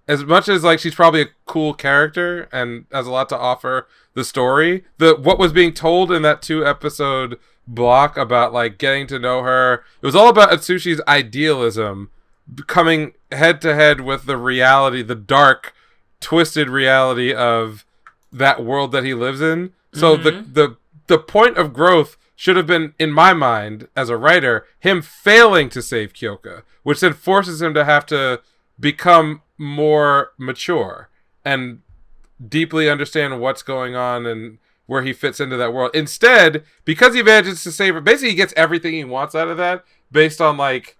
[SPEAKER 2] As much as like she's probably a cool character and has a lot to offer the story, what was being told in that 2-episode block about like getting to know her, it was all about Atsushi's idealism coming head to head with the reality, the dark, twisted reality of that world that he lives in. So the point of growth should have been, in my mind, as a writer, him failing to save Kyoka, which then forces him to have to become more mature and deeply understand what's going on and where he fits into that world. Instead, because he manages to save her, basically he gets everything he wants out of that based on like,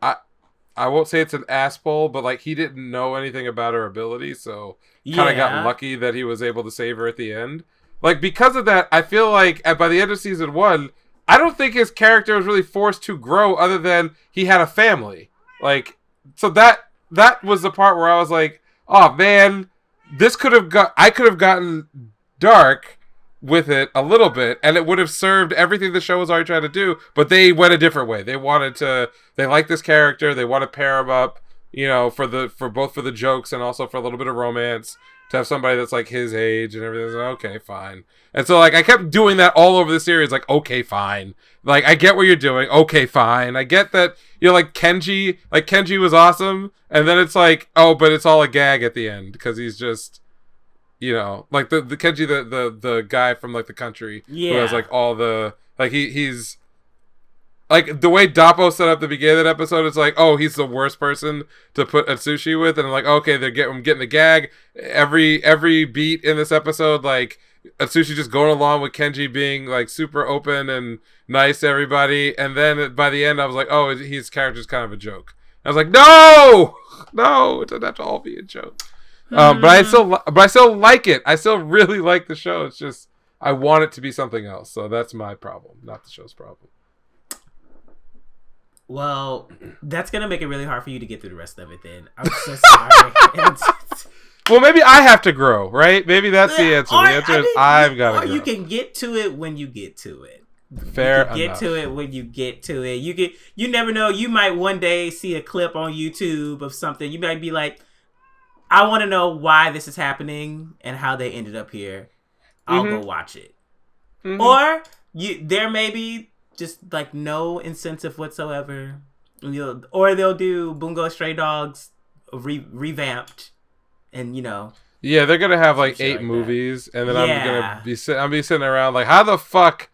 [SPEAKER 2] I won't say it's an ass pull, but like he didn't know anything about her ability, so kind of got lucky that he was able to save her at the end. Like because of that, I feel like by the end of season 1, I don't think his character was really forced to grow other than he had a family. Like, so that was the part where I was like, oh man, I could have gotten dark with it a little bit and it would have served everything the show was already trying to do, but they went a different way. They like this character, they want to pair him up, for both the jokes and also for a little bit of romance, to have somebody that's like his age and everything. Like, okay, fine. And so like I kept doing that all over the series, like, okay, fine. Like I get what you're doing, okay, fine. I get that, like Kenji was awesome, and then it's like, oh, but it's all a gag at the end because he's just you know, like the Kenji, the guy from like the country who has like all the like he's like the way Dappo set up the beginning of that episode. It's like, oh, he's the worst person to put Atsushi with, and I'm like, okay, I'm getting the gag. Every beat in this episode, like Atsushi just going along with Kenji being like super open and nice to everybody, and then by the end, I was like, oh, his character's kind of a joke. I was like, no, it doesn't have to all be a joke. But I still like it. I still really like the show. It's just I want it to be something else. So that's my problem, not the show's problem.
[SPEAKER 1] Well, that's gonna make it really hard for you to get through the rest of it. Then I'm so sorry.
[SPEAKER 2] Well, maybe I have to grow, right? Maybe that's the answer. The answer is I've got to grow.
[SPEAKER 1] You can get to it when you get to it.
[SPEAKER 2] Fair enough.
[SPEAKER 1] Get to it when you get to it. You never know. You might one day see a clip on YouTube of something. You might be like, I want to know why this is happening and how they ended up here. I'll go watch it. Mm-hmm. Or there may be just like no incentive whatsoever. Or they'll do Bungo Stray Dogs revamped, and you know.
[SPEAKER 2] Yeah, they're gonna have like 8 movies, and then I'm gonna be sitting around like, how the fuck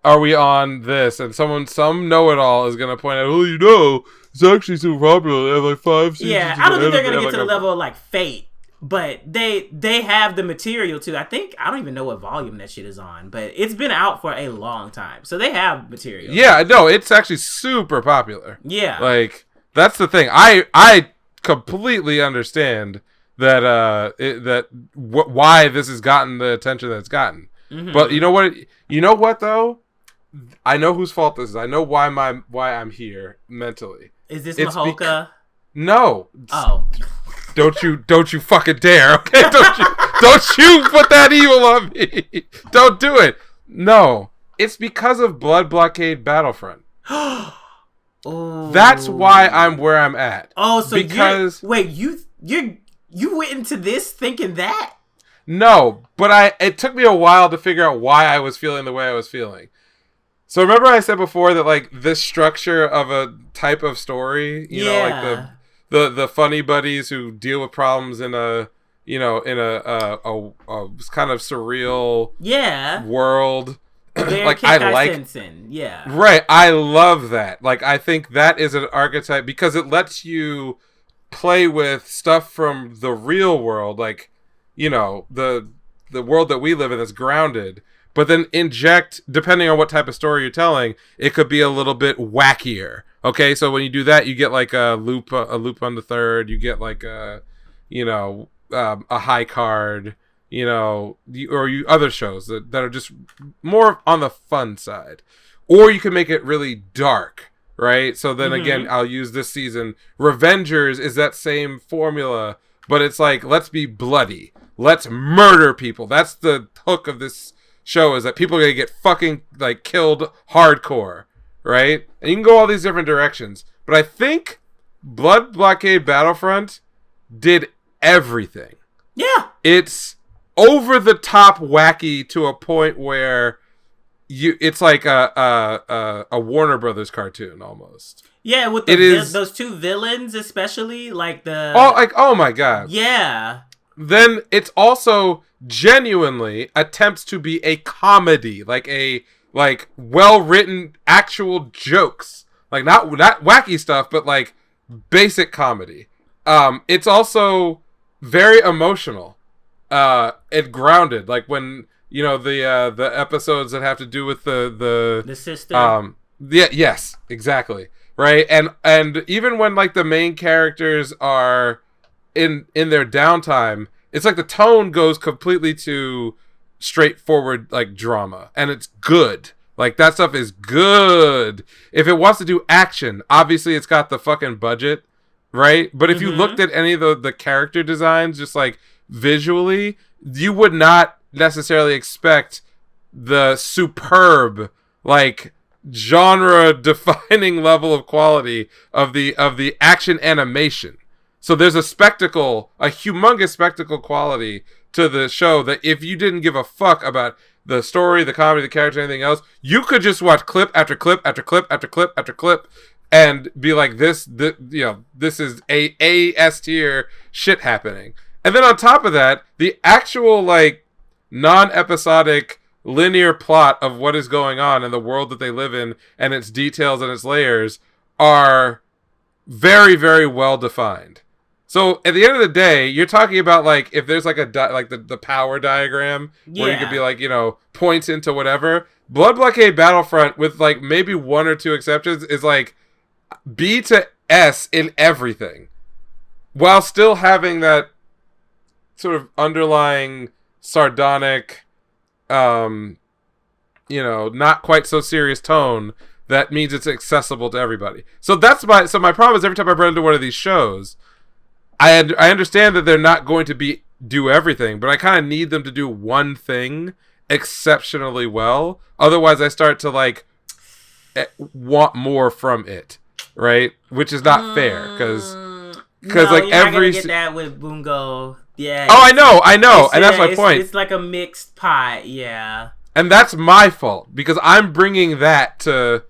[SPEAKER 2] are we on this? And some know-it-all is gonna point out, oh, you know, it's actually super popular. They have like 5 seasons.
[SPEAKER 1] Yeah, I don't think they're gonna get to the level of like Fate, but they have the material to. I don't even know what volume that shit is on, but it's been out for a long time, so they have material.
[SPEAKER 2] Yeah, no, it's actually super popular.
[SPEAKER 1] Yeah,
[SPEAKER 2] like that's the thing. I completely understand that why this has gotten the attention that it's gotten. Mm-hmm. But you know what? You know what though? I know whose fault this is. I know why I'm here mentally.
[SPEAKER 1] Is this Mahoka?
[SPEAKER 2] No.
[SPEAKER 1] Oh.
[SPEAKER 2] Don't you fucking dare, okay? Don't you put that evil on me. Don't do it. No. It's because of Blood Blockade Battlefront. Oh. That's why I'm where I'm at.
[SPEAKER 1] Oh, so because you went into this thinking that?
[SPEAKER 2] No, but it took me a while to figure out why I was feeling the way I was feeling. So remember I said before that like this structure of a type of story, you know, like the funny buddies who deal with problems in a kind of surreal world. Like I like right. I love that. Like I think that is an archetype because it lets you play with stuff from the real world, like you know the world that we live in that's grounded. But then inject, depending on what type of story you're telling, it could be a little bit wackier. Okay, so when you do that, you get like a loop on the third. You get like a high card. You know, other shows that are just more on the fun side, or you can make it really dark, right? So then again, I'll use this season. Revengers is that same formula, but it's like let's be bloody, let's murder people. That's the hook of this show, is that people are gonna get fucking like killed hardcore, right? And you can go all these different directions, but I think Blood Blockade Battlefront did everything.
[SPEAKER 1] Yeah,
[SPEAKER 2] it's over the top wacky to a point where it's like a Warner Brothers cartoon almost.
[SPEAKER 1] Yeah, with those 2 villains, especially like
[SPEAKER 2] oh my god.
[SPEAKER 1] Yeah.
[SPEAKER 2] Then it's also genuinely attempts to be a comedy, like well-written actual jokes, like not wacky stuff, but like basic comedy. It's also very emotional, and grounded, like when you know the episodes that have to do with the sister. Yes, exactly, right, and even when like the main characters are in their downtime, it's like the tone goes completely to straightforward like drama, and it's good. Like that stuff is good. If it wants to do action, obviously it's got the fucking budget, right? But if you looked at any of the character designs, just like visually, you would not necessarily expect the superb like genre defining level of quality of the action animation. So there's a spectacle, a humongous spectacle quality to the show that if you didn't give a fuck about the story, the comedy, the character, anything else, you could just watch clip after clip after clip after clip after clip and be like, this is A S tier shit happening. And then on top of that, the actual, like, non-episodic linear plot of what is going on in the world that they live in and its details and its layers are very, very well defined. So at the end of the day, you're talking about, like, if there's like the power diagram where you could be like, you know, points into whatever. Blood Blockade Battlefront, with like maybe one or two exceptions, is like B to S in everything, while still having that sort of underlying sardonic, you know, not quite so serious tone that means it's accessible to everybody. So my problem is every time I run into one of these shows, I understand that they're not going to do everything, but I kind of need them to do one thing exceptionally well. Otherwise, I start to like want more from it, right? Which is not fair because like
[SPEAKER 1] you're not gonna get that with Bungo. Yeah.
[SPEAKER 2] Oh, I know, and that's my point.
[SPEAKER 1] It's like a mixed pie, yeah.
[SPEAKER 2] And that's my fault because I'm bringing that to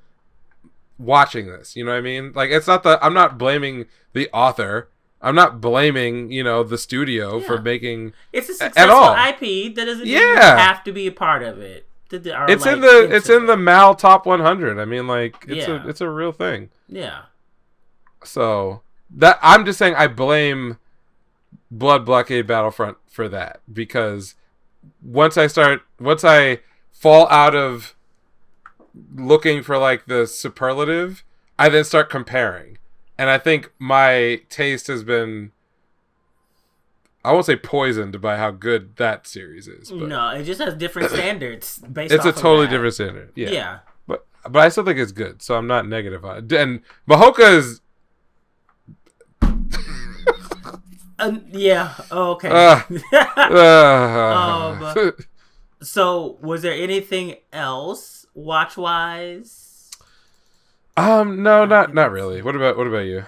[SPEAKER 2] watching this. You know what I mean? Like, I'm not blaming the author. I'm not blaming, you know, the studio for making
[SPEAKER 1] it's a successful IP that doesn't even have to be a part of it.
[SPEAKER 2] It's in the Mal Top 100. I mean, like, it's a real thing.
[SPEAKER 1] Yeah. So
[SPEAKER 2] that I'm just saying I blame Blood Blockade Battlefront for that, because once I fall out of looking for like the superlative, I then start comparing. And I think my taste has been, I won't say poisoned by how good that series is. But
[SPEAKER 1] no, it just has different standards based
[SPEAKER 2] it's
[SPEAKER 1] off
[SPEAKER 2] a totally
[SPEAKER 1] of that.
[SPEAKER 2] different standard. Yeah.
[SPEAKER 1] Yeah.
[SPEAKER 2] But I still think it's good, so I'm not negative on it. And Mahoka is...
[SPEAKER 1] yeah. Oh, okay. So, was there anything else watch-wise?
[SPEAKER 2] No, not really. What about you?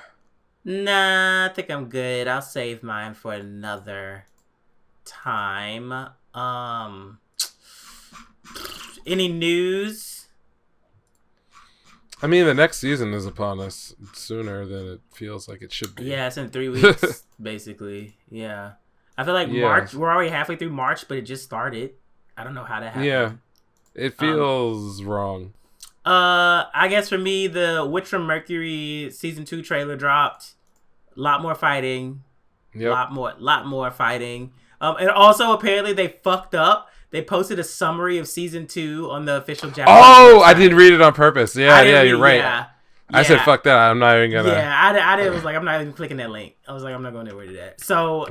[SPEAKER 1] Nah, I think I'm good. I'll save mine for another time. Any news?
[SPEAKER 2] I mean, the next season is upon us sooner than it feels like it should be.
[SPEAKER 1] Yeah, it's in 3 weeks, basically. Yeah. I feel like March, we're already halfway through March, but it just started. I don't know how that happened.
[SPEAKER 2] Yeah. It feels wrong.
[SPEAKER 1] I guess for me, the Witch from Mercury season 2 trailer dropped. A lot more fighting.
[SPEAKER 2] Yep.
[SPEAKER 1] Lot more fighting. And also apparently they fucked up. They posted a summary of season 2 on the official Japanese website.
[SPEAKER 2] I didn't read it on purpose. Yeah, you're right.
[SPEAKER 1] Yeah.
[SPEAKER 2] I said fuck that. I'm not even gonna.
[SPEAKER 1] Yeah, I was like, I'm not even clicking that link. I was like, I'm not going anywhere to that. So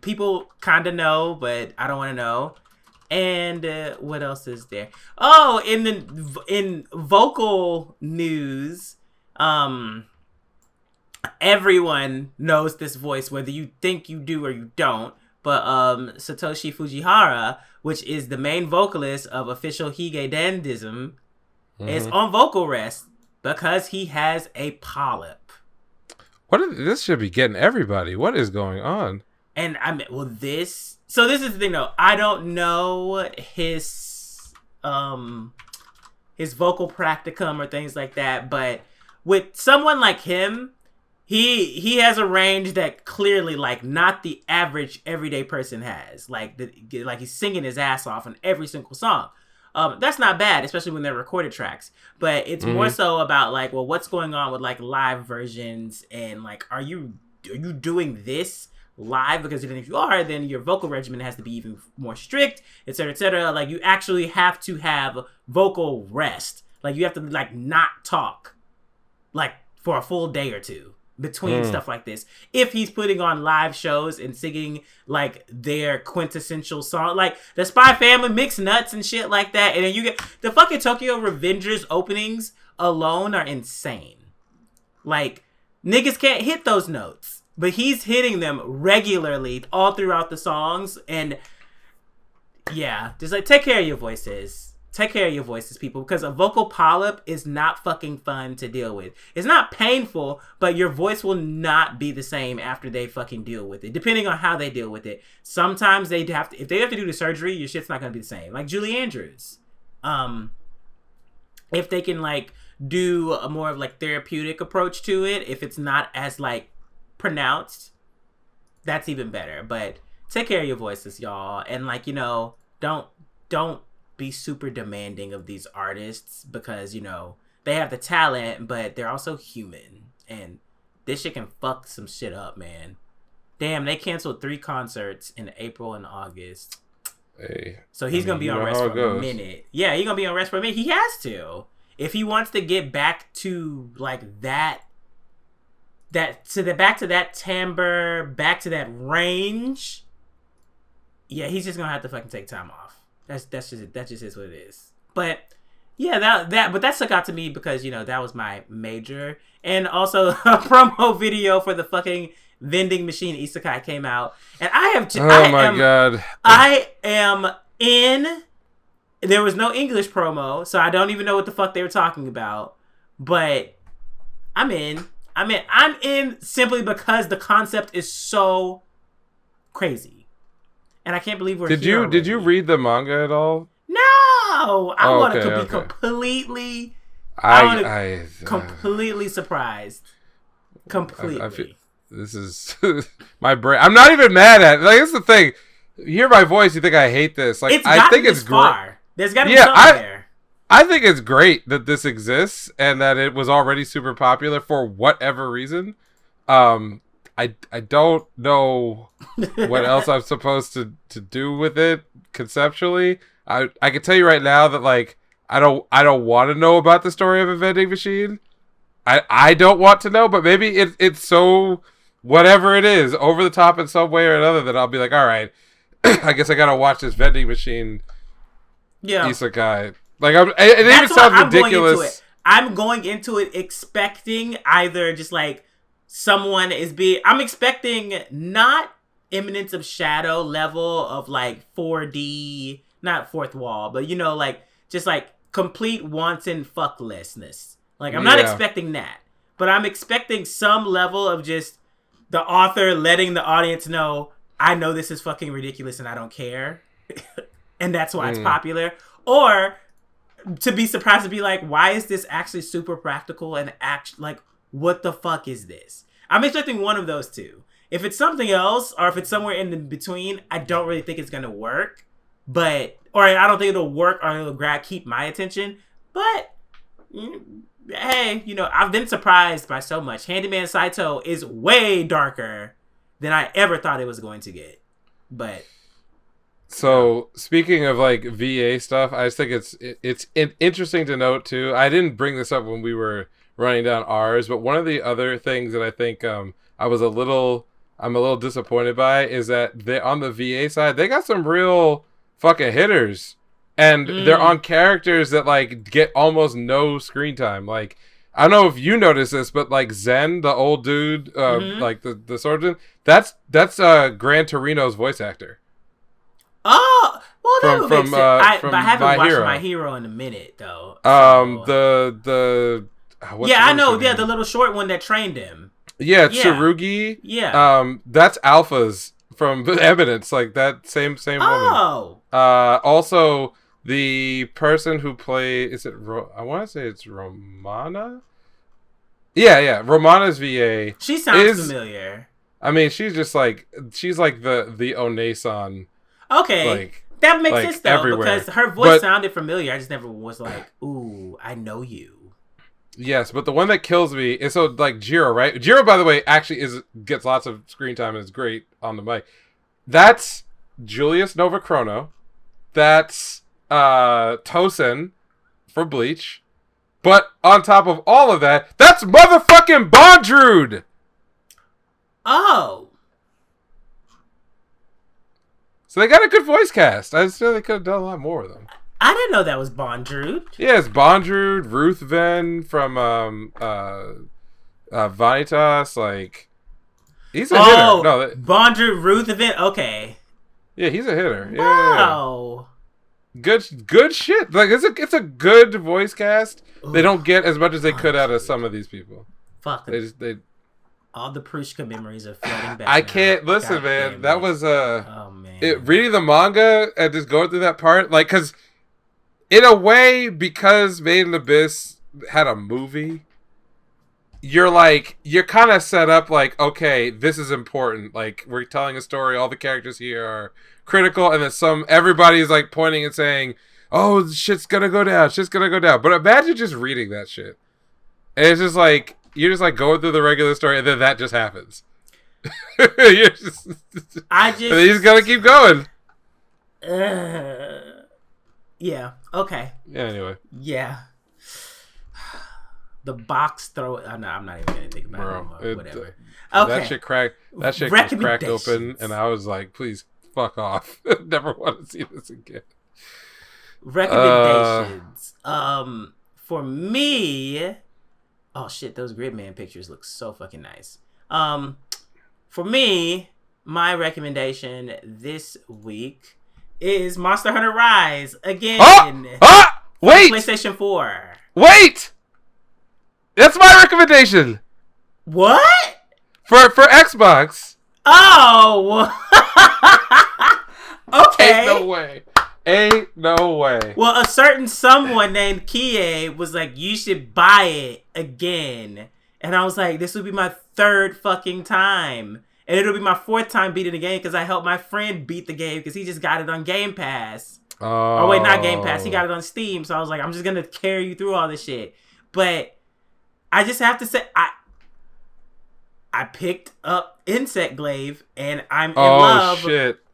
[SPEAKER 1] people kind of know, but I don't want to know. And what else is there? Oh, in vocal news, everyone knows this voice, whether you think you do or you don't. But Satoshi Fujihara, which is the main vocalist of official Hige Dandism, is on vocal rest because he has a polyp.
[SPEAKER 2] This should be getting everybody. What is going on?
[SPEAKER 1] And I mean, this is the thing though. I don't know his vocal practicum or things like that, but with someone like him, he has a range that clearly like not the average everyday person has. Like he's singing his ass off on every single song. That's not bad, especially when they're recorded tracks. But it's more so about like, well, what's going on with like live versions and like, are you doing this live? Because if you are, then your vocal regimen has to be even more strict, etc., etc. Like you actually have to have vocal rest. Like you have to like not talk like for a full day or two between stuff like this. If he's putting on live shows and singing like their quintessential song, like the Spy Family Mixed Nuts and shit like that, and then you get the fucking Tokyo Revengers openings alone are insane. Like niggas can't hit those notes, but he's hitting them regularly all throughout the songs. And yeah, just like take care of your voices. Take care of your voices, people, because a vocal polyp is not fucking fun to deal with. It's not painful, but your voice will not be the same after they fucking deal with it, depending on how they deal with it. Sometimes if they have to do the surgery, your shit's not going to be the same. Like Julie Andrews. If they can like do a more of like therapeutic approach to it, if it's not as like pronounced, that's even better. But take care of your voices, y'all, and like, you know, don't be super demanding of these artists because, you know, they have the talent, but they're also human, and this shit can fuck some shit up, man. Damn, they canceled 3 concerts in April and August.
[SPEAKER 2] Hey,
[SPEAKER 1] so he's gonna be on rest for a minute. Yeah, he's gonna be on rest for a minute. He has to, if he wants to get back to like that timbre, back to that range. Yeah, he's just gonna have to fucking take time off. That just is what it is. But yeah, but that stuck out to me because, you know, that was my major. And also a promo video for the fucking Vending Machine Isekai came out, and God, I am in. There was no English promo, so I don't even know what the fuck they were talking about. But I'm in simply because the concept is so crazy, and I can't believe we're here.
[SPEAKER 2] Did you read the manga at all?
[SPEAKER 1] No, I want to be completely. Completely surprised. Completely.
[SPEAKER 2] This is my brain. I'm not even mad at it. Like, this is the thing. You hear my voice, you think I hate this. Like, I think it's great.
[SPEAKER 1] There's got to be something there.
[SPEAKER 2] I think it's great that this exists and that it was already super popular for whatever reason. I don't know what else I'm supposed to do with it conceptually. I can tell you right now that, like, I don't want to know about the story of a vending machine. I don't want to know, but maybe it's so whatever it is, over the top in some way or another, that I'll be like, all right, I guess I gotta watch this vending machine isekai. Like, it even sounds ridiculous.
[SPEAKER 1] I'm going into it expecting either just like someone I'm expecting not Eminence of Shadow level of like 4D, not fourth wall, but, you know, like just like complete wanton fucklessness. Like, I'm not expecting that, but I'm expecting some level of just the author letting the audience know, I know this is fucking ridiculous and I don't care. And that's why it's popular. Or to be surprised to be like, why is this actually super practical and like, what the fuck is this? I'm expecting one of those two. If it's something else, or if it's somewhere in the between, I don't really think it's going to work. Or I don't think it'll work, or it'll keep my attention. But, hey, you know, I've been surprised by so much. Handyman Saitou is way darker than I ever thought it was going to get. But
[SPEAKER 2] so, speaking of like VA stuff, I just think it's interesting to note too. I didn't bring this up when we were running down ours, but one of the other things that I think I'm a little disappointed by is that they, on the VA side, they got some real fucking hitters. And they're on characters that, like, get almost no screen time. Like, I don't know if you noticed this, but, like, Zen, the old dude, like, the swordsman, that's Gran Torino's voice actor.
[SPEAKER 1] Oh! Well, that would make sense. I haven't watched My Hero in a minute, though. So. I know. Yeah, the little short one that trained him.
[SPEAKER 2] Yeah, Tsurugi.
[SPEAKER 1] Yeah.
[SPEAKER 2] That's Alpha's from Eminence. Like, that same woman.
[SPEAKER 1] Oh!
[SPEAKER 2] Also, the person who plays, I want to say it's Romana? Yeah, Romana's VA.
[SPEAKER 1] She sounds familiar.
[SPEAKER 2] I mean, she's like the One-san.
[SPEAKER 1] Okay.
[SPEAKER 2] Like,
[SPEAKER 1] that makes sense, though,
[SPEAKER 2] everywhere.
[SPEAKER 1] because her voice sounded familiar. I just never was like, ooh, I know you.
[SPEAKER 2] Yes, but the one that kills me is, so, like, Jiro, right? Jiro, by the way, actually gets lots of screen time and is great on the mic. That's Julius Novachrono. That's Tosen from Bleach. But on top of all of that, that's motherfucking Bondrude!
[SPEAKER 1] Oh.
[SPEAKER 2] So they got a good voice cast. I just feel they could have done a lot more with them.
[SPEAKER 1] I didn't know that was Bondrude.
[SPEAKER 2] Yeah, it's Bondrude, Ruth Ven from Vanitas. Like, he's a hitter. No,
[SPEAKER 1] Bondrude, Ruth Ven. Okay.
[SPEAKER 2] Yeah, he's a hitter.
[SPEAKER 1] Wow.
[SPEAKER 2] Yeah. Good shit. Like, it's a good voice cast. Ooh. They don't get as much as they could out of some of these people.
[SPEAKER 1] Fuck. All the Prushka memories are floating back.
[SPEAKER 2] I can't listen, man. That was
[SPEAKER 1] oh man.
[SPEAKER 2] Reading the manga and just going through that part, like, because in a way, because Made in Abyss had a movie, you're kind of set up like, okay, this is important. Like, we're telling a story. All the characters here are critical, and then everybody's like pointing and saying, "Oh, shit's gonna go down. Shit's gonna go down." But imagine just reading that shit, and it's just like you're just like going through the regular story, and then that just happens. You're just, and then he's gonna keep going.
[SPEAKER 1] Yeah. Okay.
[SPEAKER 2] Yeah. Anyway.
[SPEAKER 1] Yeah. The box throw. Oh, no, I'm not even gonna think about it anymore. Whatever. Okay.
[SPEAKER 2] That shit cracked. That shit was cracked open, and I was like, "Please, fuck off! Never want to see this again."
[SPEAKER 1] Recommendations. For me. Oh shit! Those Gridman pictures look so fucking nice. For me, my recommendation this week is Monster Hunter Rise again.
[SPEAKER 2] Wait!
[SPEAKER 1] PlayStation 4.
[SPEAKER 2] Wait! That's my recommendation.
[SPEAKER 1] What?
[SPEAKER 2] For Xbox.
[SPEAKER 1] Oh. Okay.
[SPEAKER 2] Ain't no way.
[SPEAKER 1] Well, a certain someone named Kie was like, you should buy it again. And I was like, this will be my third fucking time. And it'll be my fourth time beating the game because I helped my friend beat the game because he just got it on Game Pass. Oh, wait, not Game Pass. He got it on Steam. So I was like, I'm just going to carry you through all this shit. But I just have to say, I picked up Insect Glaive and I'm in love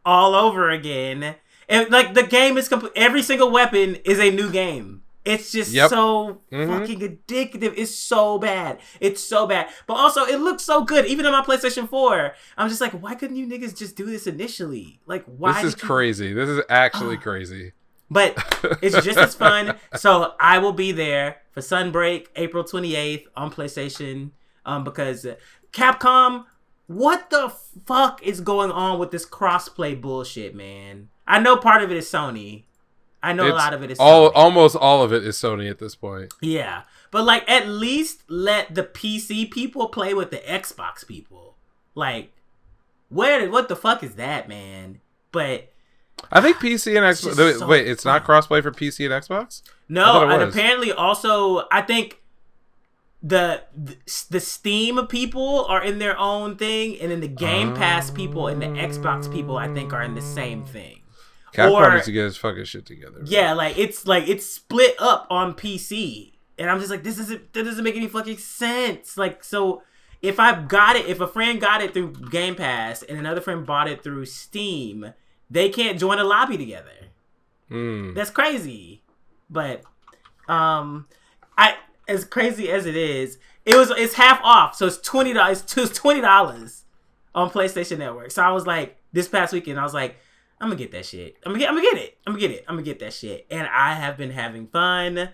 [SPEAKER 1] all over again. And like the game is complete. Every single weapon is a new game. It's just so fucking addictive. It's so bad. It's so bad. But also, it looks so good. Even on my PlayStation 4, I'm just like, why couldn't you niggas just do this initially? Like, why?
[SPEAKER 2] This is crazy. This is actually crazy.
[SPEAKER 1] But it's just as fun. So I will be there for Sunbreak, April 28th on PlayStation. Because Capcom, what the fuck is going on with this crossplay bullshit, man? I know part of it is Sony. I know a lot of it is Sony.
[SPEAKER 2] Almost all of it is Sony at this point.
[SPEAKER 1] Yeah. But, like, at least let the PC people play with the Xbox people. Like, what the fuck is that, man? But
[SPEAKER 2] I think PC and Xbox... Wait, it's not crossplay for PC and Xbox?
[SPEAKER 1] No, and apparently also, I think the Steam people are in their own thing, and then the Game Pass people and the Xbox people, I think, are in the same thing.
[SPEAKER 2] Capcom needs to get his fucking shit together. Right?
[SPEAKER 1] Yeah, it's split up on PC, and I'm just like, that doesn't make any fucking sense. Like, so if a friend got it through Game Pass and another friend bought it through Steam, they can't join a lobby together. That's crazy. But as crazy as it is, it's half off, so it's $20. It's $20 on PlayStation Network. So I was like, this past weekend, I was like, I'm gonna get that shit. I'm gonna get that shit. And I have been having fun.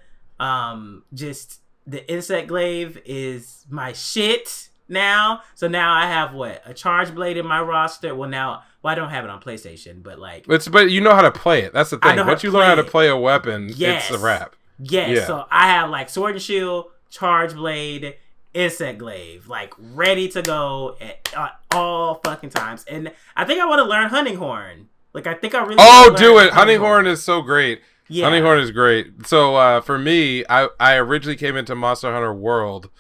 [SPEAKER 1] Just the Insect Glaive is my shit now. So now I have a Charge Blade in my roster. Well, I don't have it on PlayStation, but like,
[SPEAKER 2] but you know how to play it. That's the thing. Once you learn how to play a weapon, it's a wrap.
[SPEAKER 1] Yes. Yeah. So I have like Sword and Shield, Charge Blade, Insect Glaive, like ready to go at all fucking times. And I think I want to learn Hunting Horn. Like, I think I really...
[SPEAKER 2] Oh, do it! Hunting Horn is so great. Yeah. Hunting Horn is great. So, for me, I originally came into Monster Hunter World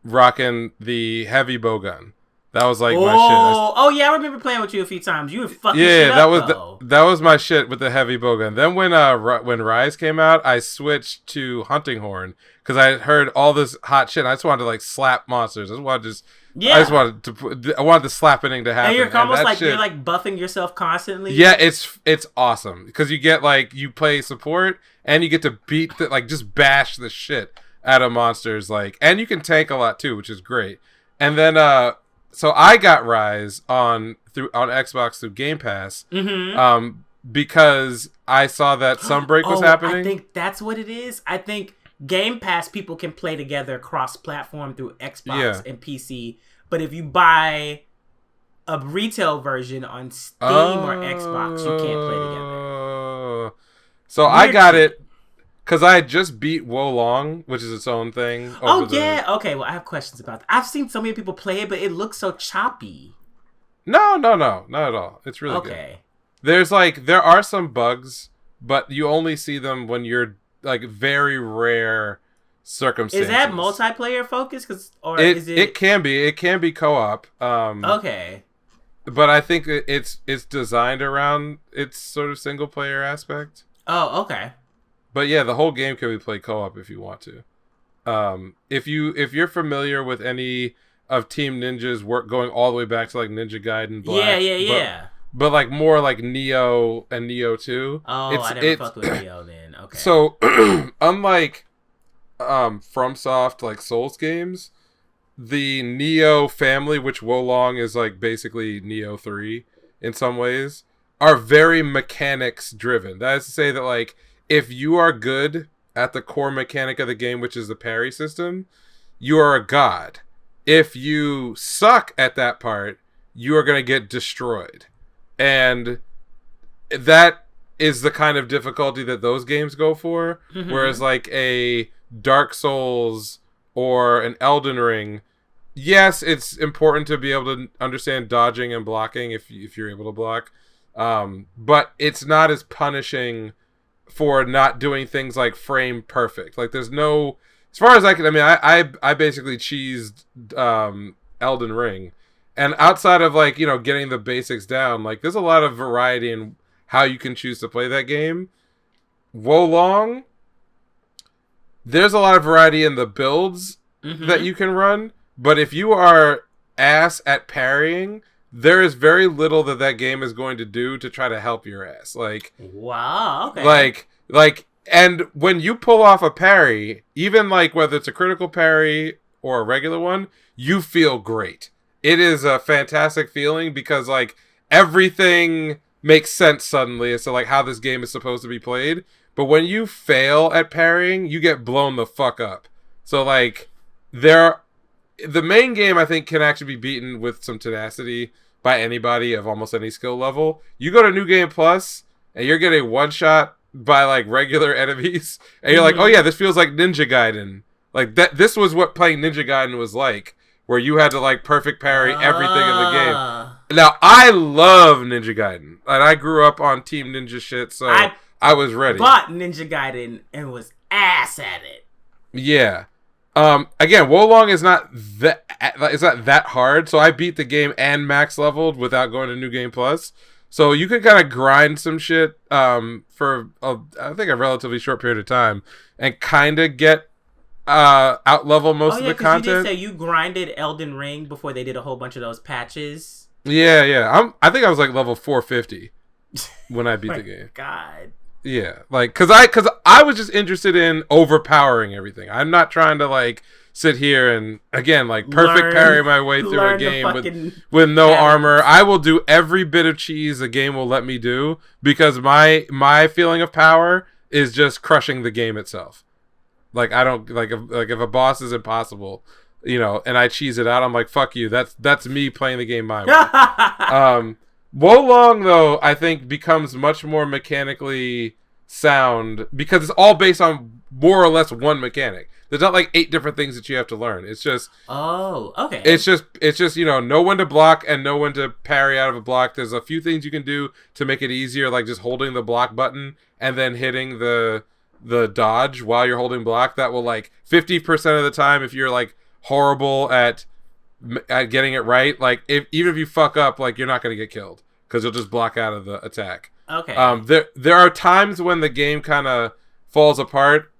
[SPEAKER 2] rocking the heavy bowgun. That was like my shit.
[SPEAKER 1] Oh, yeah, I remember playing with you a few times. You were fucking shit up,
[SPEAKER 2] that was my shit with the heavy bowgun. Then when Rise came out, I switched to Hunting Horn because I heard all this hot shit. And I just wanted to, like, slap monsters. I wanted the slapping to happen.
[SPEAKER 1] And you're almost like you're like buffing yourself constantly.
[SPEAKER 2] Yeah, it's awesome because you get like you play support and you get to beat just bash the shit out of monsters, like, and you can tank a lot too, which is great. And then so I got Rise on Xbox through Game Pass. Because I saw that Sunbreak was happening.
[SPEAKER 1] I think that's what it is. I think Game Pass people can play together cross-platform through Xbox and PC. But if you buy a retail version on Steam or Xbox, you can't play together.
[SPEAKER 2] So I got it because I had just beat Wolong, which is its own thing.
[SPEAKER 1] Okay, well, I have questions about that. I've seen so many people play it, but it looks so choppy.
[SPEAKER 2] No, not at all. It's really good. There are some bugs, but you only see them when you're like very rare circumstances.
[SPEAKER 1] Is that multiplayer focused?
[SPEAKER 2] It can be co-op.
[SPEAKER 1] Okay.
[SPEAKER 2] But I think it's designed around its sort of single player aspect.
[SPEAKER 1] Oh, okay.
[SPEAKER 2] But yeah, the whole game can be played co-op if you want to. If you're familiar with any of Team Ninja's work going all the way back to like Ninja Gaiden Black.
[SPEAKER 1] Yeah.
[SPEAKER 2] But like more like Neo and Neo 2.
[SPEAKER 1] Oh, I never fucked with Neo then. Okay.
[SPEAKER 2] So unlike FromSoft like Souls games, the Neo family, which Wolong is like basically Neo 3 in some ways, are very mechanics driven. That is to say that like if you are good at the core mechanic of the game, which is the parry system, you are a god. If you suck at that part, you are going to get destroyed. And that is the kind of difficulty that those games go for. Mm-hmm. Whereas like a Dark Souls or an Elden Ring, yes, it's important to be able to understand dodging and blocking if you're able to block. But it's not as punishing for not doing things like frame perfect. Like there's no, as far as I basically cheesed Elden Ring. And outside of like, getting the basics down, like there's a lot of variety in how you can choose to play that game. Wolong, there's a lot of variety in the builds that you can run. But if you are ass at parrying, there is very little that game is going to do to try to help your ass. Like,
[SPEAKER 1] wow, okay.
[SPEAKER 2] And when you pull off a parry, even like whether it's a critical parry or a regular one, you feel great. It is a fantastic feeling because like everything makes sense suddenly as to like how this game is supposed to be played. But when you fail at parrying, you get blown the fuck up. So like the main game I think can actually be beaten with some tenacity by anybody of almost any skill level. You go to New Game Plus and you're getting one shot by like regular enemies and you're like, oh yeah, this feels like Ninja Gaiden. Like this was what playing Ninja Gaiden was like, where you had to like perfect parry everything in the game. Now I love Ninja Gaiden and I grew up on Team Ninja shit, so I was ready.
[SPEAKER 1] Bought Ninja Gaiden and was ass at it.
[SPEAKER 2] Yeah. Again, Wolong is not that hard, so I beat the game and max leveled without going to New Game Plus. So you can kind of grind some shit for I think a relatively short period of time and kind of get out level most of the content.
[SPEAKER 1] You did say you grinded Elden Ring before they did a whole bunch of those patches.
[SPEAKER 2] Yeah. I think I was like level 450 when I beat the game.
[SPEAKER 1] God.
[SPEAKER 2] Yeah, like cause I was just interested in overpowering everything. I'm not trying to like sit here and again like perfect parry my way through a game with no armor. I will do every bit of cheese the game will let me do because my feeling of power is just crushing the game itself. Like I don't like if a boss is impossible, and I cheese it out, I'm like fuck you. That's me playing the game my way. Wolong, though, I think becomes much more mechanically sound because it's all based on more or less one mechanic. There's not like 8 different things that you have to learn. It's just
[SPEAKER 1] okay.
[SPEAKER 2] It's just know when to block and know when to parry out of a block. There's a few things you can do to make it easier, like just holding the block button and then hitting the dodge while you're holding block. That will like 50% of the time, if you're like horrible at getting it right, like even if you fuck up, like you're not going to get killed because you'll just block out of the attack.
[SPEAKER 1] Okay.
[SPEAKER 2] There are times when the game kind of falls apart,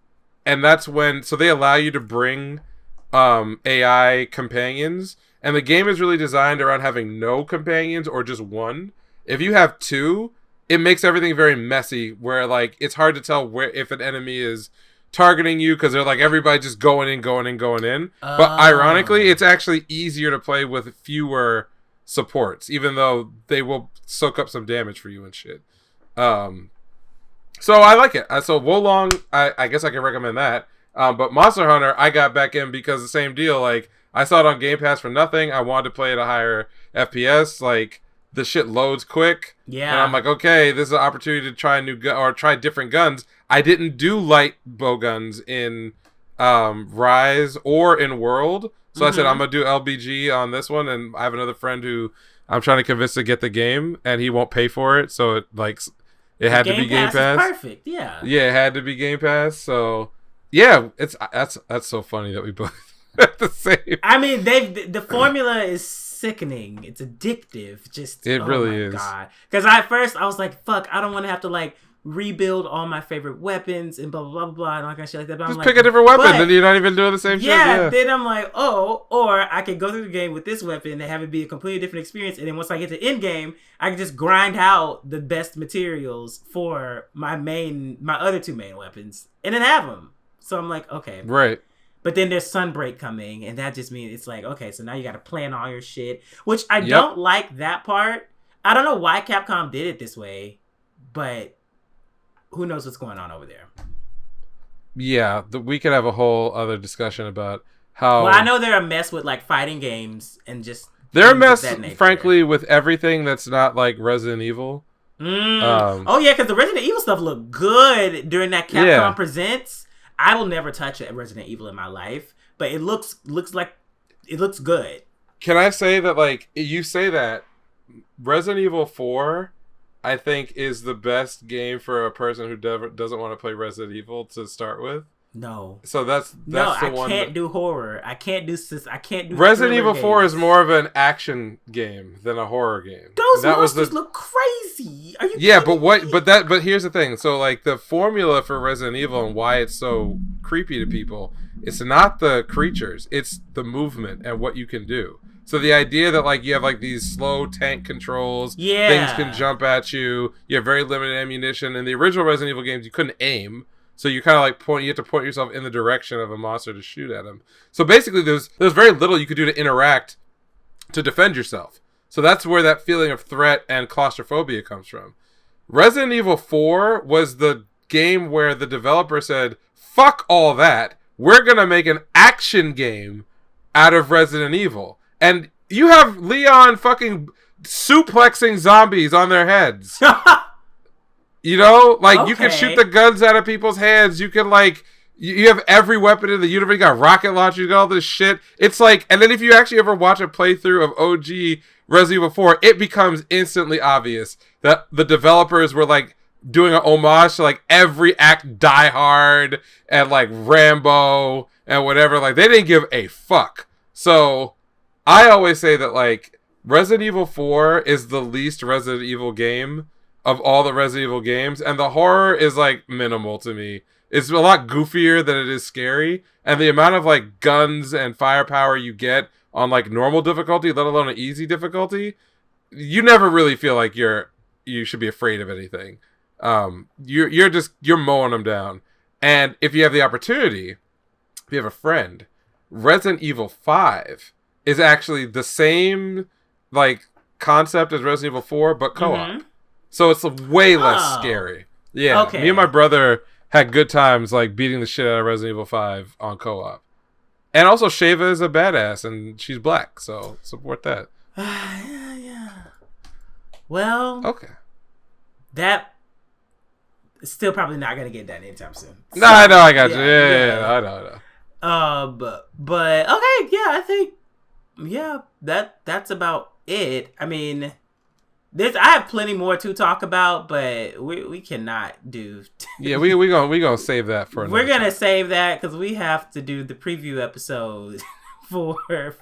[SPEAKER 2] and that's when they allow you to bring AI companions, and the game is really designed around having no companions or just one. If you have 2, it makes everything very messy, where like it's hard to tell if an enemy is targeting you because they're like everybody just going in. But ironically, it's actually easier to play with fewer supports, even though they will soak up some damage for you and shit. So I like it. So Wolong, I guess I can recommend that. But Monster Hunter, I got back in because the same deal. Like I saw it on Game Pass for nothing. I wanted to play at a higher FPS. Like the shit loads quick.
[SPEAKER 1] Yeah.
[SPEAKER 2] And I'm like, okay, this is an opportunity to try try different guns. I didn't do light bow guns in Rise or in World. So I said, I'm going to do LBG on this one. And I have another friend who I'm trying to convince to get the game, and he won't pay for it. So it had to be Game Pass.
[SPEAKER 1] Is perfect, yeah.
[SPEAKER 2] Yeah, it had to be Game Pass. So Yeah, that's so funny that we both at the same.
[SPEAKER 1] I mean, the formula is sickening. It's addictive. Just
[SPEAKER 2] it really is.
[SPEAKER 1] God. Because at first I was like, "Fuck, I don't want to have to like rebuild all my favorite weapons and blah blah blah blah and all kind of shit like that." But
[SPEAKER 2] just pick a different weapon, then you're not even doing the same shit. Yeah.
[SPEAKER 1] Then I'm like, or I could go through the game with this weapon and have it be a completely different experience. And then once I get to end game, I can just grind out the best materials for my other two main weapons and then have them. So I'm like, okay,
[SPEAKER 2] right.
[SPEAKER 1] But then there's Sunbreak coming, and that just means it's like, okay, so now you got to plan all your shit, which I don't like that part. I don't know why Capcom did it this way, but who knows what's going on over there.
[SPEAKER 2] Yeah, we could have a whole other discussion about how...
[SPEAKER 1] Well, I know they're a mess with, like, fighting games and just...
[SPEAKER 2] They're a mess, frankly, with everything that's not, like, Resident Evil.
[SPEAKER 1] Oh, yeah, because the Resident Evil stuff looked good during that Capcom Presents. I will never touch a Resident Evil in my life, but it looks like it looks good.
[SPEAKER 2] Can I say that, like, you say that Resident Evil 4, I think, is the best game for a person who doesn't want to play Resident Evil to start with?
[SPEAKER 1] No.
[SPEAKER 2] So that's the one.
[SPEAKER 1] I can't do horror. I can't do
[SPEAKER 2] Resident Evil
[SPEAKER 1] games.
[SPEAKER 2] 4 is more of an action game than a horror game.
[SPEAKER 1] Those monsters look crazy. Are you
[SPEAKER 2] But here's the thing. So like the formula for Resident Evil and why it's so creepy to people, it's not the creatures, it's the movement and what you can do. So the idea that like you have like these slow tank controls, things can jump at you, you have very limited ammunition. In the original Resident Evil games, you couldn't aim. So you kind of like you have to point yourself in the direction of a monster to shoot at him. So basically there's very little you could do to interact to defend yourself. So that's where that feeling of threat and claustrophobia comes from. Resident Evil 4 was the game where the developer said, fuck all that. We're going to make an action game out of Resident Evil. And you have Leon fucking suplexing zombies on their heads. You know, like, you can shoot the guns out of people's hands. You can, like, you have every weapon in the universe. You got rocket launchers, you got all this shit. It's like, and then if you actually ever watch a playthrough of OG Resident Evil 4, it becomes instantly obvious that the developers were, like, doing an homage to, like, every act Die Hard and, like, Rambo and whatever. Like, they didn't give a fuck. So, I always say that, like, Resident Evil 4 is the least Resident Evil game of all the Resident Evil games, and the horror is like minimal to me. It's a lot goofier than it is scary, and the amount of like guns and firepower you get on like normal difficulty, let alone an easy difficulty, you never really feel like you should be afraid of anything. You're mowing them down. And if you have the opportunity, if you have a friend, Resident Evil 5 is actually the same like concept as Resident Evil 4, but co-op. Mm-hmm. So it's way less scary. Yeah. Okay. Me and my brother had good times like beating the shit out of Resident Evil 5 on co-op. And also Sheva is a badass and she's black, so support that.
[SPEAKER 1] Yeah. Well,
[SPEAKER 2] okay.
[SPEAKER 1] That is still probably not gonna get done anytime soon. So,
[SPEAKER 2] no, I know, I got you. Yeah, I know.
[SPEAKER 1] But okay, yeah, I think that's about it. I mean, I have plenty more to talk about, but we cannot do.
[SPEAKER 2] Yeah, we gonna save that for.
[SPEAKER 1] We're gonna save that because we have to do the preview episode for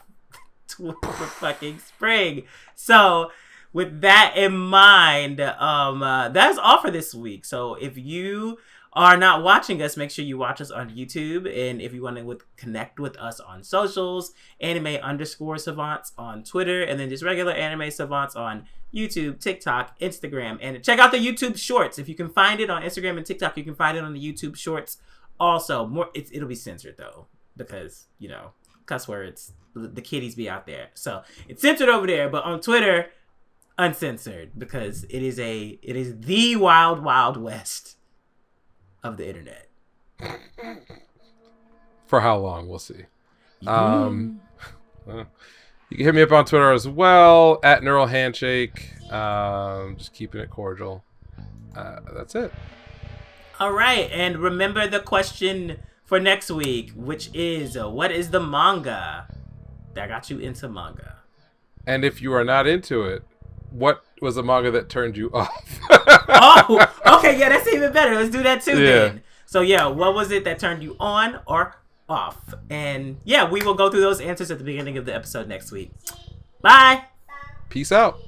[SPEAKER 1] fucking spring. So with that in mind, that's all for this week. So if you are not watching us, make sure you watch us on YouTube. And if you want to connect with us on socials, anime_savants on Twitter, and then just regular anime savants on YouTube, TikTok, Instagram, and check out the YouTube shorts. If you can find it on Instagram and TikTok, you can find it on the YouTube shorts. Also, it'll be censored though, because cuss words, the kiddies be out there. So it's censored over there, but on Twitter, uncensored, because it is the wild, wild west of the internet.
[SPEAKER 2] For how long, we'll see. You can hit me up on Twitter as well, at Neural Handshake. Just keeping it cordial. That's it.
[SPEAKER 1] All right, and remember the question for next week, which is, what is the manga that got you into manga?
[SPEAKER 2] And if you are not into it, what was the manga that turned you off?
[SPEAKER 1] Oh, okay, yeah, that's even better. Let's do that too then. So yeah, what was it that turned you on or off? And yeah, we will go through those answers at the beginning of the episode next week. Bye.
[SPEAKER 2] Peace out.